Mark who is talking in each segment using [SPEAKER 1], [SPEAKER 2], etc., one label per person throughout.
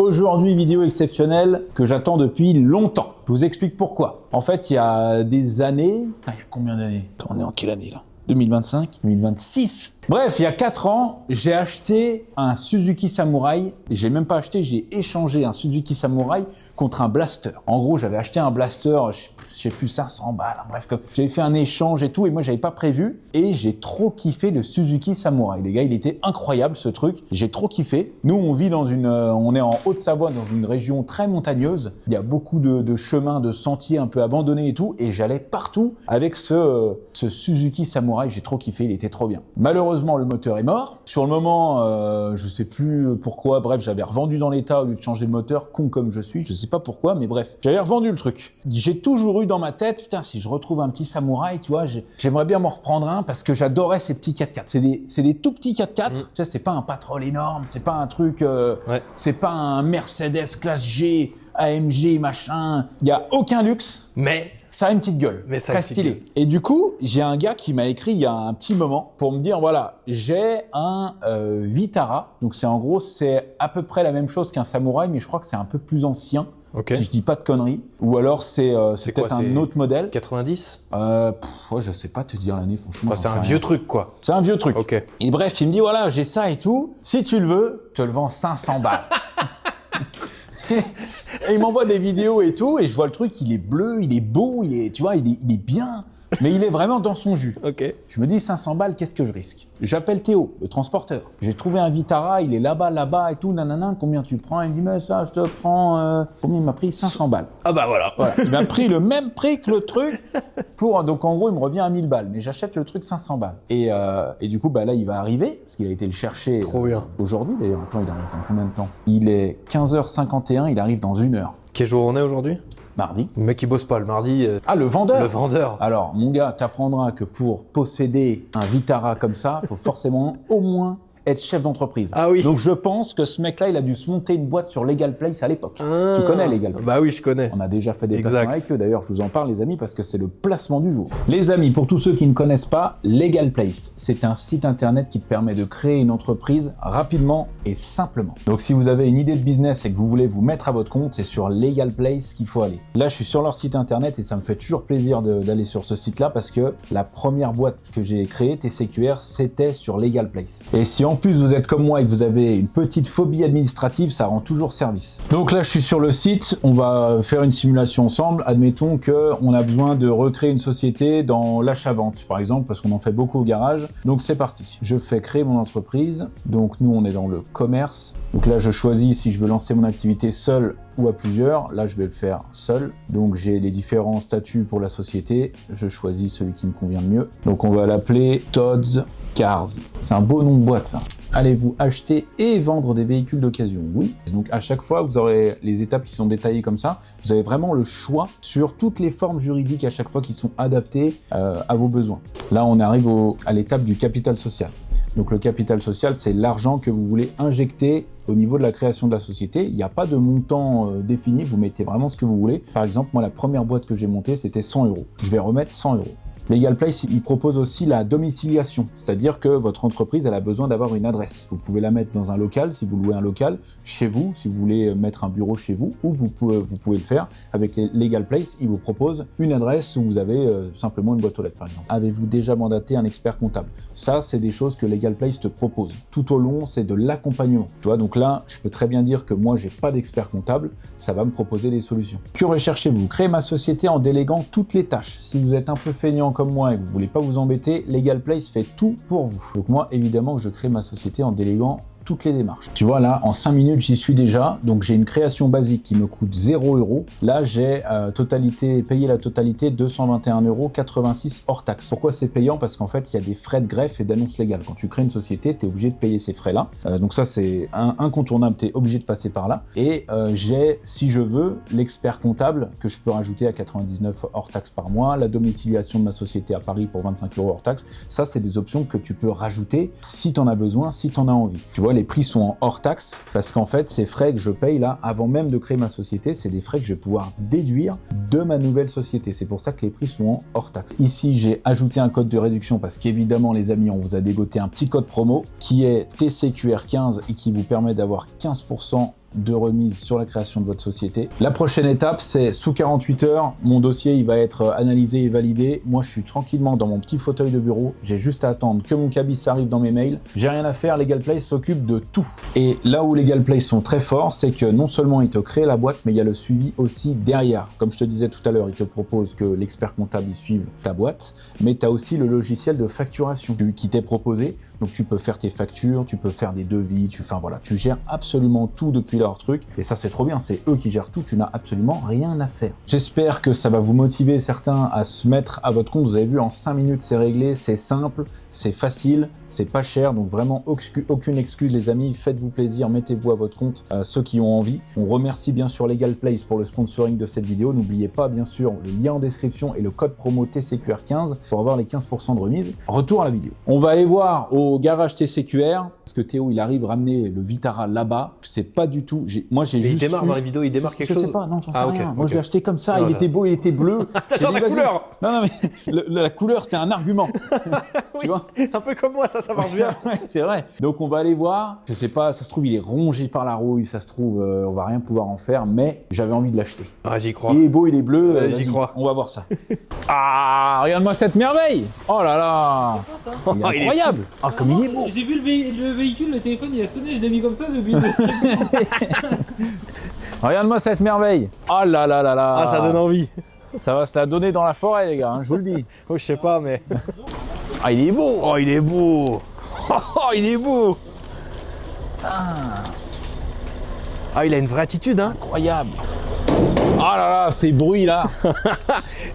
[SPEAKER 1] Aujourd'hui, vidéo exceptionnelle que j'attends depuis longtemps. Je vous explique pourquoi. En fait, il y a des années... Ah, il y a combien d'années? On est en quelle année là? 2025, 2026. Bref, il y a 4 ans, j'ai acheté un Suzuki Samurai. J'ai même pas acheté, j'ai échangé un Suzuki Samurai contre un Blaster. En gros, j'avais acheté un Blaster, je sais plus, 500 balles. Bref, j'avais fait un échange et tout, et moi, j'avais pas prévu. Et j'ai trop kiffé le Suzuki Samurai. Les gars, il était incroyable ce truc. J'ai trop kiffé. Nous, on vit on est en Haute-Savoie, dans une région très montagneuse. Il y a beaucoup de chemins, de sentiers un peu abandonnés et tout. Et j'allais partout avec ce Suzuki Samurai. J'ai trop kiffé, il était trop bien. Malheureusement, le moteur est mort. Sur le moment, je sais plus pourquoi. Bref, j'avais revendu dans l'état au lieu de changer le moteur, con comme je suis. Je sais pas pourquoi, mais bref, j'avais revendu le truc. J'ai toujours eu dans ma tête, putain, si je retrouve un petit Samurai, tu vois, j'aimerais bien m'en reprendre un parce que j'adorais ces petits 4x4. C'est des tout petits 4x4. Tu sais, c'est pas un Patrol énorme, c'est pas un truc, c'est pas un Mercedes classe G, AMG, machin. Il y a aucun luxe, mais ça a une petite gueule, très stylé. Et du coup, j'ai un gars qui m'a écrit il y a un petit moment pour me dire, voilà, j'ai un Vitara. Donc c'est en gros, c'est à peu près la même chose qu'un Samurai, mais je crois que c'est un peu plus ancien. Okay. Si je dis pas de conneries. Ou alors c'est peut-être un autre modèle.
[SPEAKER 2] 90
[SPEAKER 1] ouais, je sais pas te dire l'année, franchement.
[SPEAKER 2] Enfin, c'est un vieux truc, quoi.
[SPEAKER 1] C'est un vieux truc.
[SPEAKER 2] Okay.
[SPEAKER 1] Et bref, il me dit, voilà, j'ai ça et tout. Si tu le veux, je te le vends 500 balles. Et il m'envoie des vidéos et tout, et je vois le truc, il est bleu, il est beau, tu vois, il est bien. Mais il est vraiment dans son jus.
[SPEAKER 2] Okay.
[SPEAKER 1] Je me dis 500 balles, qu'est-ce que je risque? J'appelle Théo, le transporteur. J'ai trouvé un Vitara, il est là-bas et tout, nanana, combien tu prends? Il me dit, mais ça, je te prends... Combien il m'a pris? 500 balles.
[SPEAKER 2] Ah bah voilà.
[SPEAKER 1] Il m'a pris le même prix que le truc donc en gros, il me revient à 1000 balles, mais j'achète le truc 500 balles. Et du coup, bah là, il va arriver, parce qu'il a été le chercher aujourd'hui d'ailleurs. Attends, il arrive dans combien de temps? Il est 15h51, il arrive dans 1 heure.
[SPEAKER 2] Quel jour on est aujourd'hui?
[SPEAKER 1] Mardi.
[SPEAKER 2] Le mec qui bosse pas le mardi.
[SPEAKER 1] Ah, le vendeur.
[SPEAKER 2] Le vendeur.
[SPEAKER 1] Alors, mon gars, t'apprendras que pour posséder un Vitara comme ça, il faut forcément au moins être chef d'entreprise.
[SPEAKER 2] Ah oui.
[SPEAKER 1] Donc je pense que ce mec-là, il a dû se monter une boîte sur Legal Place à l'époque. Ah. Tu connais Legal Place?
[SPEAKER 2] Bah oui, je connais.
[SPEAKER 1] On a déjà fait des placements avec eux. D'ailleurs, je vous en parle, les amis, parce que c'est le placement du jour. Les amis, pour tous ceux qui ne connaissent pas, Legal Place, c'est un site internet qui te permet de créer une entreprise rapidement et simplement. Donc si vous avez une idée de business et que vous voulez vous mettre à votre compte, c'est sur Legal Place qu'il faut aller. Là, je suis sur leur site internet et ça me fait toujours plaisir d'aller sur ce site-là parce que la première boîte que j'ai créée, TCQR, c'était sur Legal Place. Et si en plus vous êtes comme moi et que vous avez une petite phobie administrative, ça rend toujours service. Donc là, je suis sur le site, on va faire une simulation ensemble. Admettons qu'on a besoin de recréer une société dans l'achat-vente, par exemple, parce qu'on en fait beaucoup au garage. Donc c'est parti. Je fais créer mon entreprise. Donc nous, on est dans le commerce. Donc là, je choisis si je veux lancer mon activité seul ou à plusieurs. Là, je vais le faire seul. Donc j'ai les différents statuts pour la société. Je choisis celui qui me convient le mieux. Donc on va l'appeler Todd's Cars. C'est un beau nom de boîte, ça. Allez-vous acheter et vendre des véhicules d'occasion? Oui. Donc à chaque fois, vous aurez les étapes qui sont détaillées comme ça. Vous avez vraiment le choix sur toutes les formes juridiques à chaque fois qui sont adaptées à vos besoins. Là, on arrive à l'étape du capital social. Donc le capital social, c'est l'argent que vous voulez injecter au niveau de la création de la société. Il n'y a pas de montant défini, vous mettez vraiment ce que vous voulez. Par exemple, moi, la première boîte que j'ai montée, c'était 100 €. Je vais remettre 100 €. Legal Place, il propose aussi la domiciliation, c'est-à-dire que votre entreprise, elle a besoin d'avoir une adresse. Vous pouvez la mettre dans un local, si vous louez un local, chez vous, si vous voulez mettre un bureau chez vous, ou vous pouvez le faire avec Legal Place, il vous propose une adresse où vous avez simplement une boîte aux lettres, par exemple. Avez-vous déjà mandaté un expert comptable? Ça, c'est des choses que Legal Place te propose. Tout au long, c'est de l'accompagnement. Tu vois, donc là, je peux très bien dire que moi, j'ai pas d'expert comptable, ça va me proposer des solutions. Que recherchez-vous? Créer ma société en déléguant toutes les tâches. Si vous êtes un peu feignant comme moi et que vous voulez pas vous embêter, Legal Place fait tout pour vous. Donc moi, évidemment, que je crée ma société en déléguant toutes les démarches. Tu vois, là, en 5 minutes, j'y suis déjà. Donc, j'ai une création basique qui me coûte 0 €. Là, j'ai payé la totalité 221,86 € hors taxe. Pourquoi c'est payant? Parce qu'en fait, il y a des frais de greffe et d'annonce légale. Quand tu crées une société, tu es obligé de payer ces frais-là. Donc ça, c'est incontournable. Tu es obligé de passer par là. Et j'ai, si je veux, l'expert comptable que je peux rajouter à 99 € hors taxe par mois, la domiciliation de ma société à Paris pour 25 € hors taxe. Ça, c'est des options que tu peux rajouter si tu en as besoin, si tu en as envie. Tu vois, les prix sont en hors taxe parce qu'en fait, ces frais que je paye là, avant même de créer ma société, c'est des frais que je vais pouvoir déduire de ma nouvelle société. C'est pour ça que les prix sont en hors taxe. Ici, j'ai ajouté un code de réduction parce qu'évidemment, les amis, on vous a dégoté un petit code promo qui est TCQR15 et qui vous permet d'avoir 15% de remise sur la création de votre société. La prochaine étape, c'est sous 48 heures, mon dossier il va être analysé et validé. Moi, je suis tranquillement dans mon petit fauteuil de bureau. J'ai juste à attendre que mon cabis arrive dans mes mails. J'ai rien à faire, Legal Place s'occupe de tout. Et là où Legal Place sont très forts, c'est que non seulement ils te créent la boîte, mais il y a le suivi aussi derrière. Comme je te disais tout à l'heure, ils te proposent que l'expert comptable il suive ta boîte, mais tu as aussi le logiciel de facturation qui t'est proposé. Donc tu peux faire tes factures, tu peux faire des devis, tu gères absolument tout depuis leur truc. Et ça c'est trop bien, c'est eux qui gèrent tout, tu n'as absolument rien à faire. J'espère que ça va vous motiver certains à se mettre à votre compte. Vous avez vu, en 5 minutes c'est réglé, c'est simple, c'est facile, c'est pas cher. Donc vraiment aucune excuse les amis, faites-vous plaisir, mettez-vous à votre compte, ceux qui ont envie. On remercie bien sûr Legal Place pour le sponsoring de cette vidéo. N'oubliez pas bien sûr le lien en description et le code promo TCQR15 pour avoir les 15% de remise. Retour à la vidéo. On va aller voir au garage TCQR, parce que Théo il arrive ramener le Vitara là-bas. Je sais pas du tout, moi j'ai juste...
[SPEAKER 2] Il démarre dans les vidéos, il démarre quelque chose?
[SPEAKER 1] Je sais pas, non j'en sais rien.
[SPEAKER 2] Okay,
[SPEAKER 1] moi je l'ai acheté comme ça, il était beau, il était bleu.
[SPEAKER 2] Attends, la couleur.
[SPEAKER 1] Non mais la couleur c'était un argument.
[SPEAKER 2] Oui,
[SPEAKER 1] tu vois,
[SPEAKER 2] un peu comme moi, ça marche bien.
[SPEAKER 1] c'est vrai. Donc on va aller voir, je sais pas, ça se trouve il est rongé par la rouille, ça se trouve on va rien pouvoir en faire, mais j'avais envie de l'acheter.
[SPEAKER 2] Ah, j'y crois.
[SPEAKER 1] Il est beau, il est bleu,
[SPEAKER 2] j'y crois.
[SPEAKER 1] On va voir ça. Ah, regarde-moi cette merveille. Oh là là.
[SPEAKER 3] C'est quoi ça?
[SPEAKER 1] Il est incroyable. Ah, comme il est beau.
[SPEAKER 3] J'ai vu le véhicule, le téléphone il a sonné, je l'ai mis comme ça, j'ai oublié de...
[SPEAKER 1] Regarde-moi cette merveille. Oh là là là là.
[SPEAKER 2] Ah, ça donne envie.
[SPEAKER 1] Ça va se la donner dans la forêt les gars, hein, je vous le dis.
[SPEAKER 2] Oh, je sais pas, mais...
[SPEAKER 1] Ah, il est beau.
[SPEAKER 2] Oh, il est beau. Oh, il est beau.
[SPEAKER 1] Putain.
[SPEAKER 2] Ah, il a une vraie attitude, hein.
[SPEAKER 1] Incroyable. Oh là là, ces bruits là.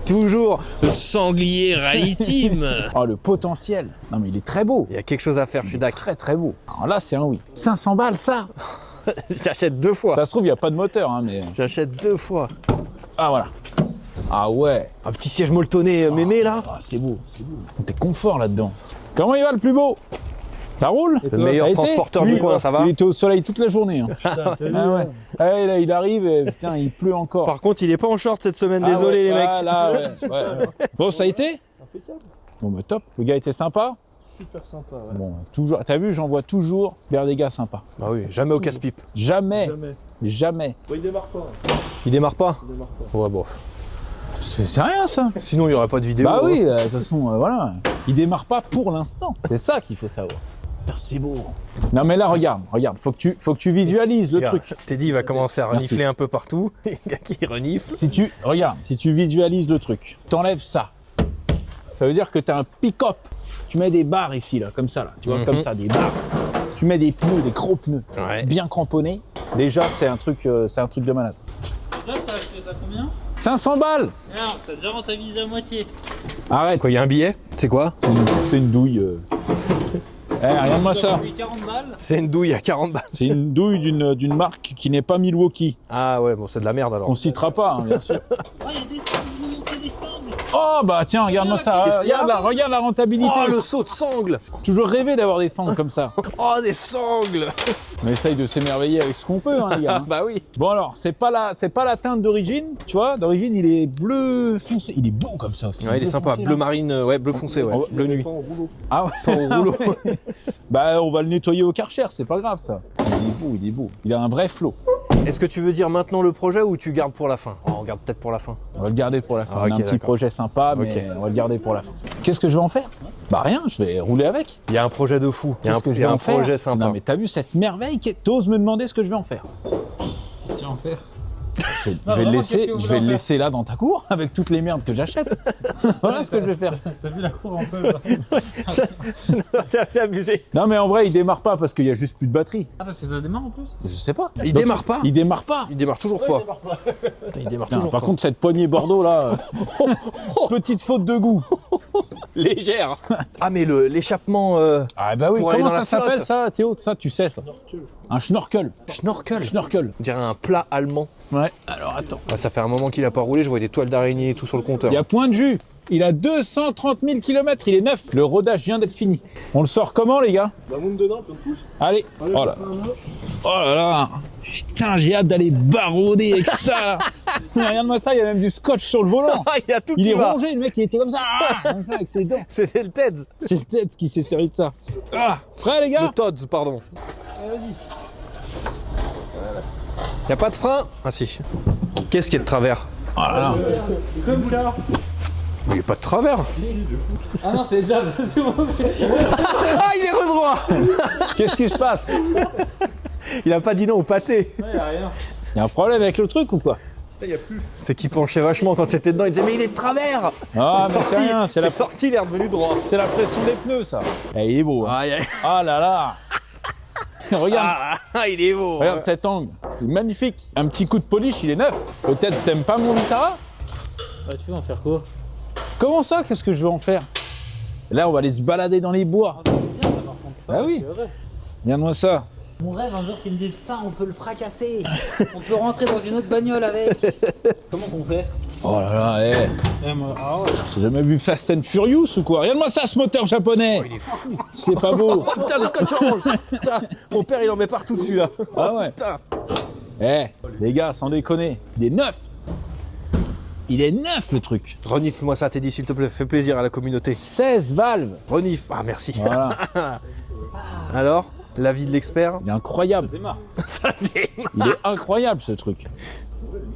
[SPEAKER 2] Toujours le sanglier rallye-team.
[SPEAKER 1] Oh, le potentiel. Non mais il est très beau.
[SPEAKER 2] Il y a quelque chose à faire, je suis d'accord.
[SPEAKER 1] Très très beau. Alors là c'est un oui. 500 balles ça.
[SPEAKER 2] J'achète 2 fois.
[SPEAKER 1] Ça se trouve il n'y a pas de moteur hein, mais...
[SPEAKER 2] J'achète 2 fois.
[SPEAKER 1] Ah voilà. Ah ouais.
[SPEAKER 2] Un petit siège molletonné mémé là.
[SPEAKER 1] Ah c'est beau, c'est beau. T'es confort là-dedans. Comment il va le plus beau? Ça roule?
[SPEAKER 2] Le meilleur transporteur du coin, ça va?
[SPEAKER 1] Il était au soleil toute la journée. Hein.
[SPEAKER 3] Putain,
[SPEAKER 1] Ah ouais. Ah ouais, là il arrive et putain il pleut encore.
[SPEAKER 2] Par contre, il est pas en short cette semaine,
[SPEAKER 1] Ah
[SPEAKER 2] désolé
[SPEAKER 1] ouais,
[SPEAKER 2] les mecs.
[SPEAKER 1] ah, là, ouais. Bon, ça a été?
[SPEAKER 3] Impeccable.
[SPEAKER 1] Bon bah top. Le gars était sympa?
[SPEAKER 3] Super sympa, ouais.
[SPEAKER 1] Bon, toujours. T'as vu, j'en vois toujours vers des gars sympas.
[SPEAKER 2] Ah oui, jamais au casse-pipe.
[SPEAKER 1] Jamais.
[SPEAKER 3] Jamais.
[SPEAKER 1] Jamais.
[SPEAKER 3] Bon, il démarre pas.
[SPEAKER 2] Il démarre pas?
[SPEAKER 3] Il démarre pas.
[SPEAKER 2] Ouais, bon.
[SPEAKER 1] C'est rien ça.
[SPEAKER 2] Sinon, il y aurait pas de vidéo.
[SPEAKER 1] Bah
[SPEAKER 2] hein.
[SPEAKER 1] oui, de toute façon, voilà. Il démarre pas pour l'instant. C'est ça qu'il faut savoir. Putain, c'est beau. Non mais là, regarde. Faut que tu visualises le
[SPEAKER 2] Regarde,
[SPEAKER 1] truc.
[SPEAKER 2] Teddy va commencer à
[SPEAKER 1] Merci.
[SPEAKER 2] renifler un peu partout. Il y a qui renifle.
[SPEAKER 1] Si tu visualises le truc, t'enlèves ça. Ça veut dire que t'as un pick-up. Tu mets des barres ici, là, comme ça, là. Tu vois, comme ça, des barres. Tu mets des pneus, des gros pneus,
[SPEAKER 2] Ouais.
[SPEAKER 1] bien cramponnés. Déjà, c'est un truc de malade.
[SPEAKER 3] Déjà, t'as acheté ça combien?
[SPEAKER 1] 500 balles.
[SPEAKER 3] Non, t'as déjà rentabilisé à moitié.
[SPEAKER 1] Arrête.
[SPEAKER 2] Quoi, il y a un billet? C'est quoi?
[SPEAKER 1] C'est une douille. Regarde-moi ça.
[SPEAKER 3] Payé 40 balles.
[SPEAKER 2] C'est une douille à 40 balles.
[SPEAKER 1] C'est une douille d'une marque qui n'est pas Milwaukee.
[SPEAKER 2] Ah ouais, bon, c'est de la merde alors.
[SPEAKER 1] On citera pas, hein, bien sûr.
[SPEAKER 3] Ah, il y a des sangles, vous nous montez des sangles.
[SPEAKER 1] Oh bah tiens, regarde-moi ça.
[SPEAKER 2] Qu'est-ce qu'il y a
[SPEAKER 1] Regarde la rentabilité.
[SPEAKER 2] Oh, le saut de sangle.
[SPEAKER 1] Toujours rêvé d'avoir des sangles comme ça.
[SPEAKER 2] Oh, des sangles.
[SPEAKER 1] On essaye de s'émerveiller avec ce qu'on peut, hein, les gars.
[SPEAKER 2] Bah oui.
[SPEAKER 1] Bon alors, c'est pas la teinte d'origine, tu vois. D'origine, il est bleu foncé. Il est beau comme ça aussi.
[SPEAKER 2] Ouais, il est
[SPEAKER 1] bleu
[SPEAKER 2] sympa.
[SPEAKER 1] foncé,
[SPEAKER 2] Bleu
[SPEAKER 1] là.
[SPEAKER 2] marine, ouais, bleu foncé, ouais.
[SPEAKER 1] Oh,
[SPEAKER 2] Bleu nuit.
[SPEAKER 1] Ah ouais.
[SPEAKER 2] Pas au rouleau.
[SPEAKER 1] Bah on va le nettoyer au Karcher, c'est pas grave ça. Il est beau. Il a un vrai flow.
[SPEAKER 2] Est-ce que tu veux dire maintenant le projet ou tu gardes pour la fin? Oh, on garde peut-être pour la fin.
[SPEAKER 1] On va le garder pour la fin.
[SPEAKER 2] Ah,
[SPEAKER 1] On a
[SPEAKER 2] ok,
[SPEAKER 1] un petit
[SPEAKER 2] d'accord.
[SPEAKER 1] projet sympa, mais
[SPEAKER 2] Ok.
[SPEAKER 1] on va le garder pour la fin. Qu'est-ce que je vais en faire? Bah rien, je vais rouler avec.
[SPEAKER 2] Il y a un projet de fou. Il y a
[SPEAKER 1] Qu'est-ce que je
[SPEAKER 2] il y
[SPEAKER 1] vais
[SPEAKER 2] a
[SPEAKER 1] en
[SPEAKER 2] un
[SPEAKER 1] faire?
[SPEAKER 2] projet sympa.
[SPEAKER 1] Non mais t'as vu cette merveille? T'oses me demander ce que je vais en faire?
[SPEAKER 3] Qu'est-ce que tu vas en faire?
[SPEAKER 1] Je vais
[SPEAKER 3] vraiment,
[SPEAKER 1] le
[SPEAKER 3] qu'est-ce que
[SPEAKER 1] laisser,
[SPEAKER 3] vous
[SPEAKER 1] je
[SPEAKER 3] voulez
[SPEAKER 1] vais
[SPEAKER 3] en
[SPEAKER 1] le
[SPEAKER 3] faire
[SPEAKER 1] laisser là dans ta cour avec toutes les merdes que j'achète. Voilà ce que je vais faire.
[SPEAKER 3] T'as vu la cour un peu là?
[SPEAKER 2] C'est assez abusé.
[SPEAKER 1] Non mais en vrai il démarre pas parce qu'il y a juste plus de batterie.
[SPEAKER 3] Ah, parce que ça démarre en plus?
[SPEAKER 1] Je sais pas.
[SPEAKER 2] Il
[SPEAKER 1] Donc,
[SPEAKER 2] démarre pas.
[SPEAKER 1] Il démarre pas.
[SPEAKER 2] Il démarre toujours pas. Putain, il démarre
[SPEAKER 1] Putain,
[SPEAKER 2] toujours
[SPEAKER 1] par
[SPEAKER 2] pas.
[SPEAKER 1] contre cette poignée Bordeaux là, petite faute de goût.
[SPEAKER 2] Légère. Ah mais l'échappement
[SPEAKER 1] Ah bah oui,
[SPEAKER 2] Pour aller
[SPEAKER 1] comment
[SPEAKER 2] dans
[SPEAKER 1] ça
[SPEAKER 2] la
[SPEAKER 1] s'appelle
[SPEAKER 2] flotte.
[SPEAKER 1] ça Théo? Ça tu sais ça. Un schnorkel.
[SPEAKER 2] schnorkel.
[SPEAKER 1] Schnorkel.
[SPEAKER 2] On dirait un plat allemand.
[SPEAKER 1] Ouais, alors attends.
[SPEAKER 2] Ah, ça fait un moment qu'il a pas roulé, je vois des toiles d'araignée et tout sur le compteur.
[SPEAKER 1] Il y a point de jus. Il a 230 000 km, il est neuf. Le rodage vient d'être fini. On le sort comment les gars?
[SPEAKER 3] Bah, monte dedans, puis on pousse.
[SPEAKER 1] Allez. Oh là. Oh là là. Putain, j'ai hâte d'aller barouder avec ça. Regarde-moi ça, il y a même du scotch sur le volant.
[SPEAKER 2] Ah, il y a tout
[SPEAKER 1] Il
[SPEAKER 2] qui
[SPEAKER 1] est
[SPEAKER 2] va.
[SPEAKER 1] rongé, le mec, il était comme ça, comme ça avec ses dents.
[SPEAKER 2] C'était le Teds.
[SPEAKER 1] C'est le tête qui s'est servi de ça. Ah, prêt les
[SPEAKER 2] Le
[SPEAKER 1] gars?
[SPEAKER 2] Todds, pardon.
[SPEAKER 3] Allez, vas-y.
[SPEAKER 2] Y a pas de frein? Ah si. Qu'est-ce qui est de travers?
[SPEAKER 1] Oh là là.
[SPEAKER 3] Comme ça.
[SPEAKER 2] Il n'y a pas de travers.
[SPEAKER 3] Ah non, c'est déjà. C'est bon.
[SPEAKER 2] Ah, il est redroit.
[SPEAKER 1] Qu'est-ce qui se passe?
[SPEAKER 2] Il a pas dit non au pâté.
[SPEAKER 3] Ouais, y a rien.
[SPEAKER 1] Y a un problème avec le truc ou quoi?
[SPEAKER 2] C'est qu'il penchait vachement quand t'étais dedans. Il disait mais il est de travers.
[SPEAKER 1] Ah,
[SPEAKER 2] T'es
[SPEAKER 1] mais c'est rien, c'est la,
[SPEAKER 2] sorti, il est revenu droit.
[SPEAKER 1] c'est la pression des pneus, ça. Eh, il est beau. Hein.
[SPEAKER 2] Aïe, aïe.
[SPEAKER 1] Ah là là. Regarde,
[SPEAKER 2] Ah, il est beau.
[SPEAKER 1] regarde cet angle. C'est magnifique. Un petit coup de polish, il est neuf. Peut-être t'aimes pas mon Vitara?
[SPEAKER 3] Bah, tu veux en faire quoi?
[SPEAKER 1] Comment ça? Qu'est-ce que je veux en faire? Là, on va aller se balader dans les bois.
[SPEAKER 3] Ah, ça, c'est bien ça par contre. Ça,
[SPEAKER 1] Ah oui.
[SPEAKER 3] c'est vrai.
[SPEAKER 1] Regarde-moi ça.
[SPEAKER 3] Mon rêve un jour qu'ils me disent ça, on peut le fracasser. On peut rentrer dans une autre bagnole avec. Comment qu'on fait?
[SPEAKER 1] Oh là là, eh.
[SPEAKER 3] Ah ouais.
[SPEAKER 1] J'ai jamais vu Fast and Furious ou quoi? Regarde-moi ça, ce moteur japonais.
[SPEAKER 2] Il est fou.
[SPEAKER 1] C'est pas beau.
[SPEAKER 2] Oh putain, le scotch orange. Putain, mon père il en met partout dessus là.
[SPEAKER 1] Ah ouais.
[SPEAKER 2] Putain.
[SPEAKER 1] Eh, les gars, sans déconner, il est neuf. Il est neuf, le truc.
[SPEAKER 2] Renifle-moi ça, Teddy, s'il te plaît. Fais plaisir à la communauté.
[SPEAKER 1] 16 valves.
[SPEAKER 2] Renifle. Ah, merci.
[SPEAKER 1] Voilà.
[SPEAKER 2] Alors, l'avis de l'expert?
[SPEAKER 1] Il est incroyable.
[SPEAKER 3] Démarre.
[SPEAKER 2] Ça démarre.
[SPEAKER 1] Il est incroyable, ce truc.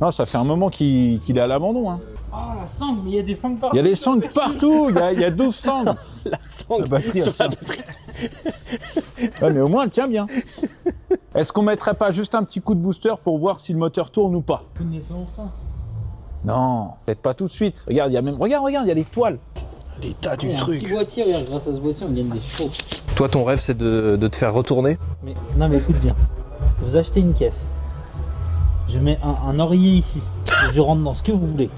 [SPEAKER 1] Non, ça fait un moment qu'il est à l'abandon. Hein.
[SPEAKER 3] Ah la sangle, mais il y a des sangles partout.
[SPEAKER 1] Il y a des sangles partout. Il y a 12 sangles.
[SPEAKER 2] La sangle.
[SPEAKER 1] La batterie,
[SPEAKER 2] sur
[SPEAKER 1] elle
[SPEAKER 2] la
[SPEAKER 1] tient.
[SPEAKER 2] batterie.
[SPEAKER 1] Ouais, mais au moins, elle tient bien. Est-ce qu'on mettrait pas juste un petit coup de booster pour voir si le moteur tourne ou pas?
[SPEAKER 3] Tout nettoie enfin.
[SPEAKER 1] Non, peut-être pas tout de suite. Regarde, il y a même. Regarde, il y a les toiles.
[SPEAKER 2] L'état du
[SPEAKER 3] Il y a un petit
[SPEAKER 2] truc.
[SPEAKER 3] boîtier, regarde, grâce à ce boîtier, on gagne des chauds.
[SPEAKER 2] Toi, ton rêve, c'est de te faire retourner?
[SPEAKER 3] Mais non, mais écoute bien. Vous achetez une caisse. Je mets un oreiller ici. Je rentre dans ce que vous voulez.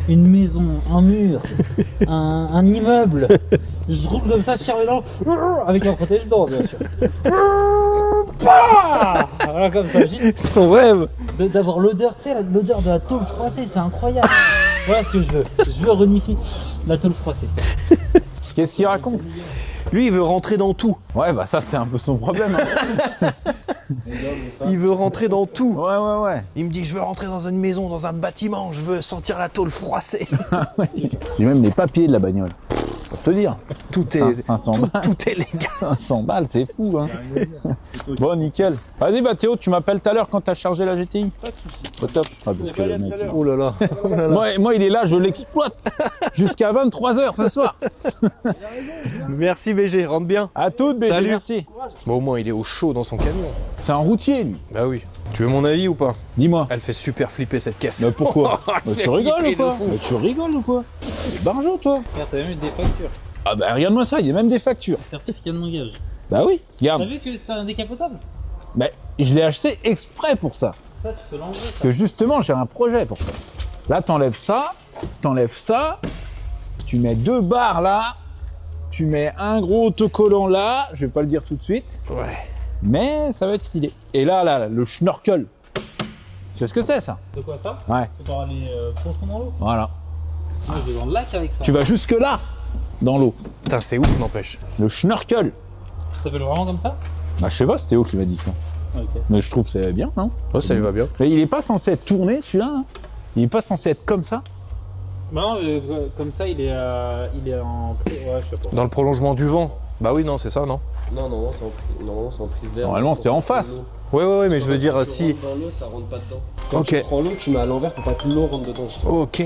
[SPEAKER 3] Une maison, un mur, un immeuble. Je roule comme ça, je tire dedans, avec un protège-dents, bien sûr. Voilà, comme ça, juste
[SPEAKER 2] Son rêve.
[SPEAKER 3] d'avoir l'odeur, tu sais, l'odeur de la tôle froissée, c'est incroyable. Voilà ce que je veux. Je veux renifler la tôle froissée.
[SPEAKER 1] Qu'est-ce qu'il raconte?
[SPEAKER 2] Lui, il veut rentrer dans tout.
[SPEAKER 1] Ouais, bah ça, c'est un peu son problème. Hein.
[SPEAKER 2] Il veut rentrer dans tout.
[SPEAKER 1] Ouais.
[SPEAKER 2] Il me dit, je veux rentrer dans une maison, dans un bâtiment, je veux sentir la tôle froissée.
[SPEAKER 1] J'ai même les papiers de la bagnole. Faut te dire.
[SPEAKER 2] Tout est,
[SPEAKER 1] 500 balles.
[SPEAKER 2] tout est légal.
[SPEAKER 1] 500 balles, c'est fou. Hein. Bon, nickel. Vas-y, bah Théo, tu m'appelles tout à l'heure quand t'as chargé la GTI. Pas de soucis. Au top. Ah, parce que le mec,
[SPEAKER 2] Oh là là.
[SPEAKER 1] moi, il est là, je l'exploite. Jusqu'à 23h ce soir.
[SPEAKER 2] Merci BG, rentre bien.
[SPEAKER 1] À toutes, BG,
[SPEAKER 2] Salut.
[SPEAKER 1] merci.
[SPEAKER 2] Bon, au moins, il est au chaud dans son camion.
[SPEAKER 1] C'est un routier, lui.
[SPEAKER 2] Bah oui. Tu veux mon avis ou pas?
[SPEAKER 1] Dis-moi.
[SPEAKER 2] Elle fait super flipper cette caisse.
[SPEAKER 1] Mais pourquoi?
[SPEAKER 2] Elle
[SPEAKER 1] Bah,
[SPEAKER 2] fait
[SPEAKER 1] tu rigoles ou
[SPEAKER 2] flipper de
[SPEAKER 1] quoi?
[SPEAKER 2] fou.
[SPEAKER 1] Mais tu rigoles ou quoi? Barjo, toi.
[SPEAKER 3] Regarde, t'as même eu des factures.
[SPEAKER 1] Ah bah regarde-moi ça, il y a même des factures.
[SPEAKER 3] Certificat de langage.
[SPEAKER 1] Bah oui,
[SPEAKER 3] T'as
[SPEAKER 1] regarde.
[SPEAKER 3] vu que c'était un décapotable?
[SPEAKER 1] Bah, je l'ai acheté exprès pour ça.
[SPEAKER 3] Ça, tu peux l'enlever.
[SPEAKER 1] Parce que justement, j'ai un projet pour ça. Là, t'enlèves ça, tu mets 2 barres là, tu mets un gros autocollant là, je vais pas le dire tout de suite,
[SPEAKER 2] Ouais.
[SPEAKER 1] mais ça va être stylé. Et là, le schnorkel. Tu sais ce que c'est ça?
[SPEAKER 3] De quoi ça?
[SPEAKER 1] Ouais,
[SPEAKER 3] Faut pas aller profond dans l'eau.
[SPEAKER 1] voilà.
[SPEAKER 3] Moi, je vais dans le lac avec ça.
[SPEAKER 1] Tu vas jusque là, dans l'eau.
[SPEAKER 2] Putain, c'est ouf, n'empêche.
[SPEAKER 1] Le schnorkel.
[SPEAKER 3] Ça s'appelle vraiment comme ça?
[SPEAKER 1] Bah, je sais pas, c'est Théo qui m'a dit ça.
[SPEAKER 3] Ok.
[SPEAKER 1] Mais je trouve que c'est bien, non?
[SPEAKER 2] Oh, ça lui va bien.
[SPEAKER 1] Mais il est pas censé être tourné, celui-là, hein. Il est pas censé être comme ça.
[SPEAKER 3] Bah non, comme ça, il est en... Ouais, je sais pas.
[SPEAKER 2] Dans le prolongement du vent. Bah oui, non, c'est ça, non?
[SPEAKER 4] Non, normalement c'est en prise d'air.
[SPEAKER 1] Normalement, c'est en face.
[SPEAKER 2] Ouais, mais je veux dire, si.
[SPEAKER 4] Dans l'eau, ça rentre pas dedans. Quand
[SPEAKER 2] Ok.
[SPEAKER 4] tu prends l'eau, tu mets à l'envers pour pas que l'eau rentre dedans.
[SPEAKER 2] Ok.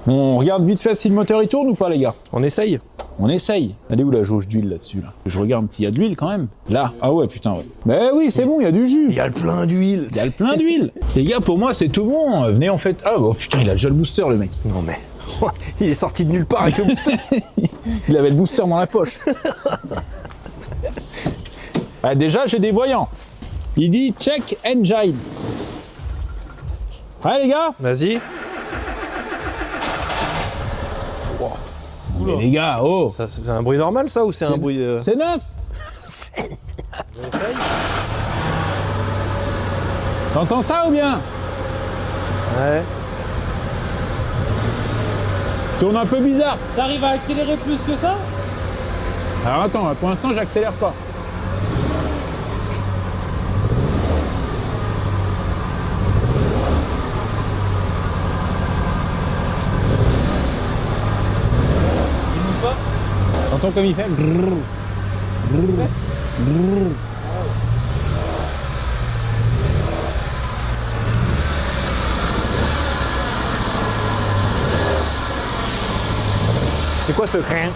[SPEAKER 1] On regarde vite fait si le moteur il tourne ou pas, les gars.
[SPEAKER 2] On essaye?
[SPEAKER 1] On essaye. Elle est où la jauge d'huile là-dessus là? Je regarde, il y a de l'huile quand même. Là. Ah ouais, putain, ouais. Mais oui, c'est bon, il y a du jus.
[SPEAKER 2] Il y a le plein d'huile.
[SPEAKER 1] Il y a le plein d'huile. Les gars, pour moi, c'est tout bon. Venez en fait. Ah oh, putain, il a déjà le booster, le mec.
[SPEAKER 2] Non, mais. Il est sorti de nulle part avec le booster.
[SPEAKER 1] Il avait le booster dans la poche. Ah, déjà, j'ai des voyants. Il dit check engine. Ouais, les gars.
[SPEAKER 2] Vas-y.
[SPEAKER 1] Mais les gars, oh.
[SPEAKER 2] Ça, c'est un bruit normal, ça, ou c'est un bruit.
[SPEAKER 1] C'est neuf. T'entends ça ou bien?
[SPEAKER 2] Ouais.
[SPEAKER 1] Tourne un peu bizarre.
[SPEAKER 3] T'arrives à accélérer plus que ça?
[SPEAKER 1] Alors attends, pour l'instant, j'accélère pas.
[SPEAKER 3] Il monte pas?
[SPEAKER 1] T'entends comme il fait? Grrr. Grrr. Grrr.
[SPEAKER 2] C'est quoi ce crin?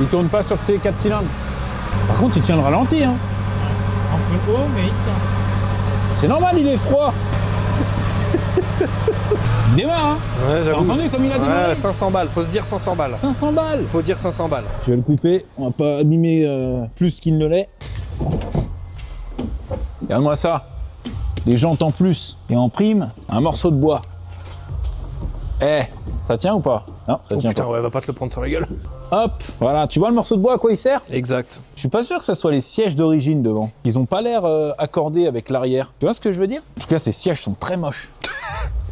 [SPEAKER 1] Il tourne pas sur ses 4 cylindres. Par contre, il tient le ralenti. Hein.
[SPEAKER 3] Un peu haut, mais il tient.
[SPEAKER 1] C'est normal, il est froid. Il démarre, hein.
[SPEAKER 2] Ouais,
[SPEAKER 1] T'as
[SPEAKER 2] j'avoue.
[SPEAKER 1] entendu comme il a démarré?
[SPEAKER 2] Ouais, 500 balles, faut se dire 500 balles.
[SPEAKER 1] 500 balles.
[SPEAKER 2] Faut dire 500 balles.
[SPEAKER 1] Je vais le couper, on va pas abîmer plus qu'il ne l'est. Regarde-moi ça. Des jantes en plus et en prime, un morceau de bois. Eh, ça tient ou pas? Non, ça
[SPEAKER 2] Oh
[SPEAKER 1] tient
[SPEAKER 2] putain,
[SPEAKER 1] pas.
[SPEAKER 2] ouais, va pas te le prendre sur la gueule.
[SPEAKER 1] Hop, voilà. Tu vois le morceau de bois à quoi il sert?
[SPEAKER 2] Exact.
[SPEAKER 1] Je suis pas sûr que ça soit les sièges d'origine devant. Ils ont pas l'air accordés avec l'arrière. Tu vois ce que je veux dire? En tout cas, ces sièges sont très moches.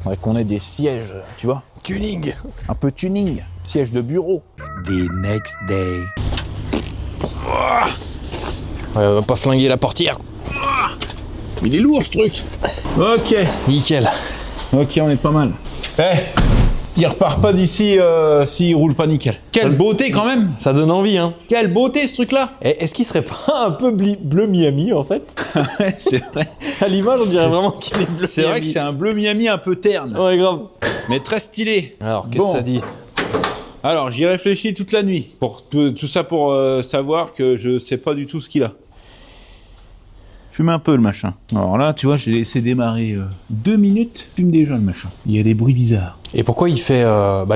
[SPEAKER 1] Faudrait qu'on ait des sièges, tu vois,
[SPEAKER 2] Tuning.
[SPEAKER 1] un peu tuning. Siège de bureau.
[SPEAKER 5] The next day.
[SPEAKER 2] Ouais, va pas flinguer la portière.
[SPEAKER 1] Il est lourd ce truc. Ok.
[SPEAKER 2] Nickel.
[SPEAKER 1] Ok, on est pas mal. Eh, il repart pas d'ici s'il roule pas nickel. Quelle beauté quand même.
[SPEAKER 2] Ça donne envie, hein.
[SPEAKER 1] Quelle beauté ce truc-là.
[SPEAKER 2] Et est-ce qu'il serait pas un peu bleu Miami en fait?
[SPEAKER 1] C'est vrai.
[SPEAKER 2] À l'image, on dirait vraiment qu'il est bleu
[SPEAKER 1] C'est vrai que c'est un bleu Miami un peu terne,
[SPEAKER 2] Ouais, grave.
[SPEAKER 1] mais très stylé.
[SPEAKER 2] Alors, qu'est-ce
[SPEAKER 1] Bon.
[SPEAKER 2] que ça dit?
[SPEAKER 1] Alors, j'y réfléchis toute la nuit. Pour tout ça pour savoir que je sais pas du tout ce qu'il a. Fume un peu le machin. Alors là, tu vois, je l'ai laissé démarrer 2 minutes. Fume déjà le machin. Il y a des bruits bizarres.
[SPEAKER 2] Et pourquoi il fait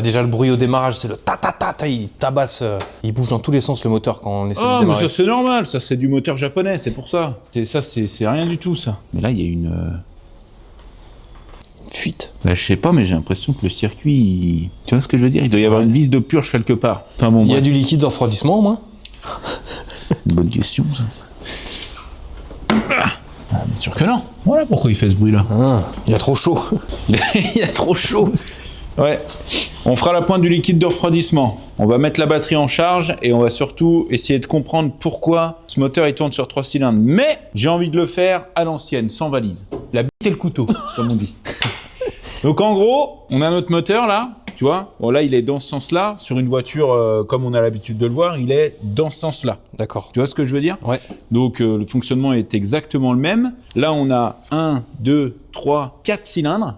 [SPEAKER 2] déjà le bruit au démarrage, c'est le ta, il tabasse, il bouge dans tous les sens le moteur quand on essaie de
[SPEAKER 1] Oh, mais
[SPEAKER 2] démarrer.
[SPEAKER 1] ça c'est normal. Ça c'est du moteur japonais, c'est pour ça. C'est rien du tout ça. Mais là, il y a une...
[SPEAKER 2] Fuite.
[SPEAKER 1] Bah, je sais pas, mais j'ai l'impression que le circuit... Tu vois ce que je veux dire? Il doit y avoir une vis de purge quelque part. Enfin bon,
[SPEAKER 2] Il y a
[SPEAKER 1] bref.
[SPEAKER 2] du liquide de refroidissement au moins?
[SPEAKER 1] Une bonne question, ça. Ah, bien sûr que non. Voilà pourquoi il fait ce bruit-là.
[SPEAKER 2] Ah, il a trop chaud.
[SPEAKER 1] Il a trop chaud. Ouais. On fera la pointe du liquide de refroidissement. On va mettre la batterie en charge et on va surtout essayer de comprendre pourquoi ce moteur il tourne sur 3 cylindres. Mais j'ai envie de le faire à l'ancienne, sans valise. La bite et le couteau, comme on dit. Donc en gros, on a notre moteur là. Tu vois, bon là il est dans ce sens-là, sur une voiture comme on a l'habitude de le voir, il est dans ce sens-là.
[SPEAKER 2] D'accord.
[SPEAKER 1] Tu vois ce que je veux dire?
[SPEAKER 2] Ouais.
[SPEAKER 1] Donc le fonctionnement est exactement le même. Là on a 1, 2, 3, 4 cylindres.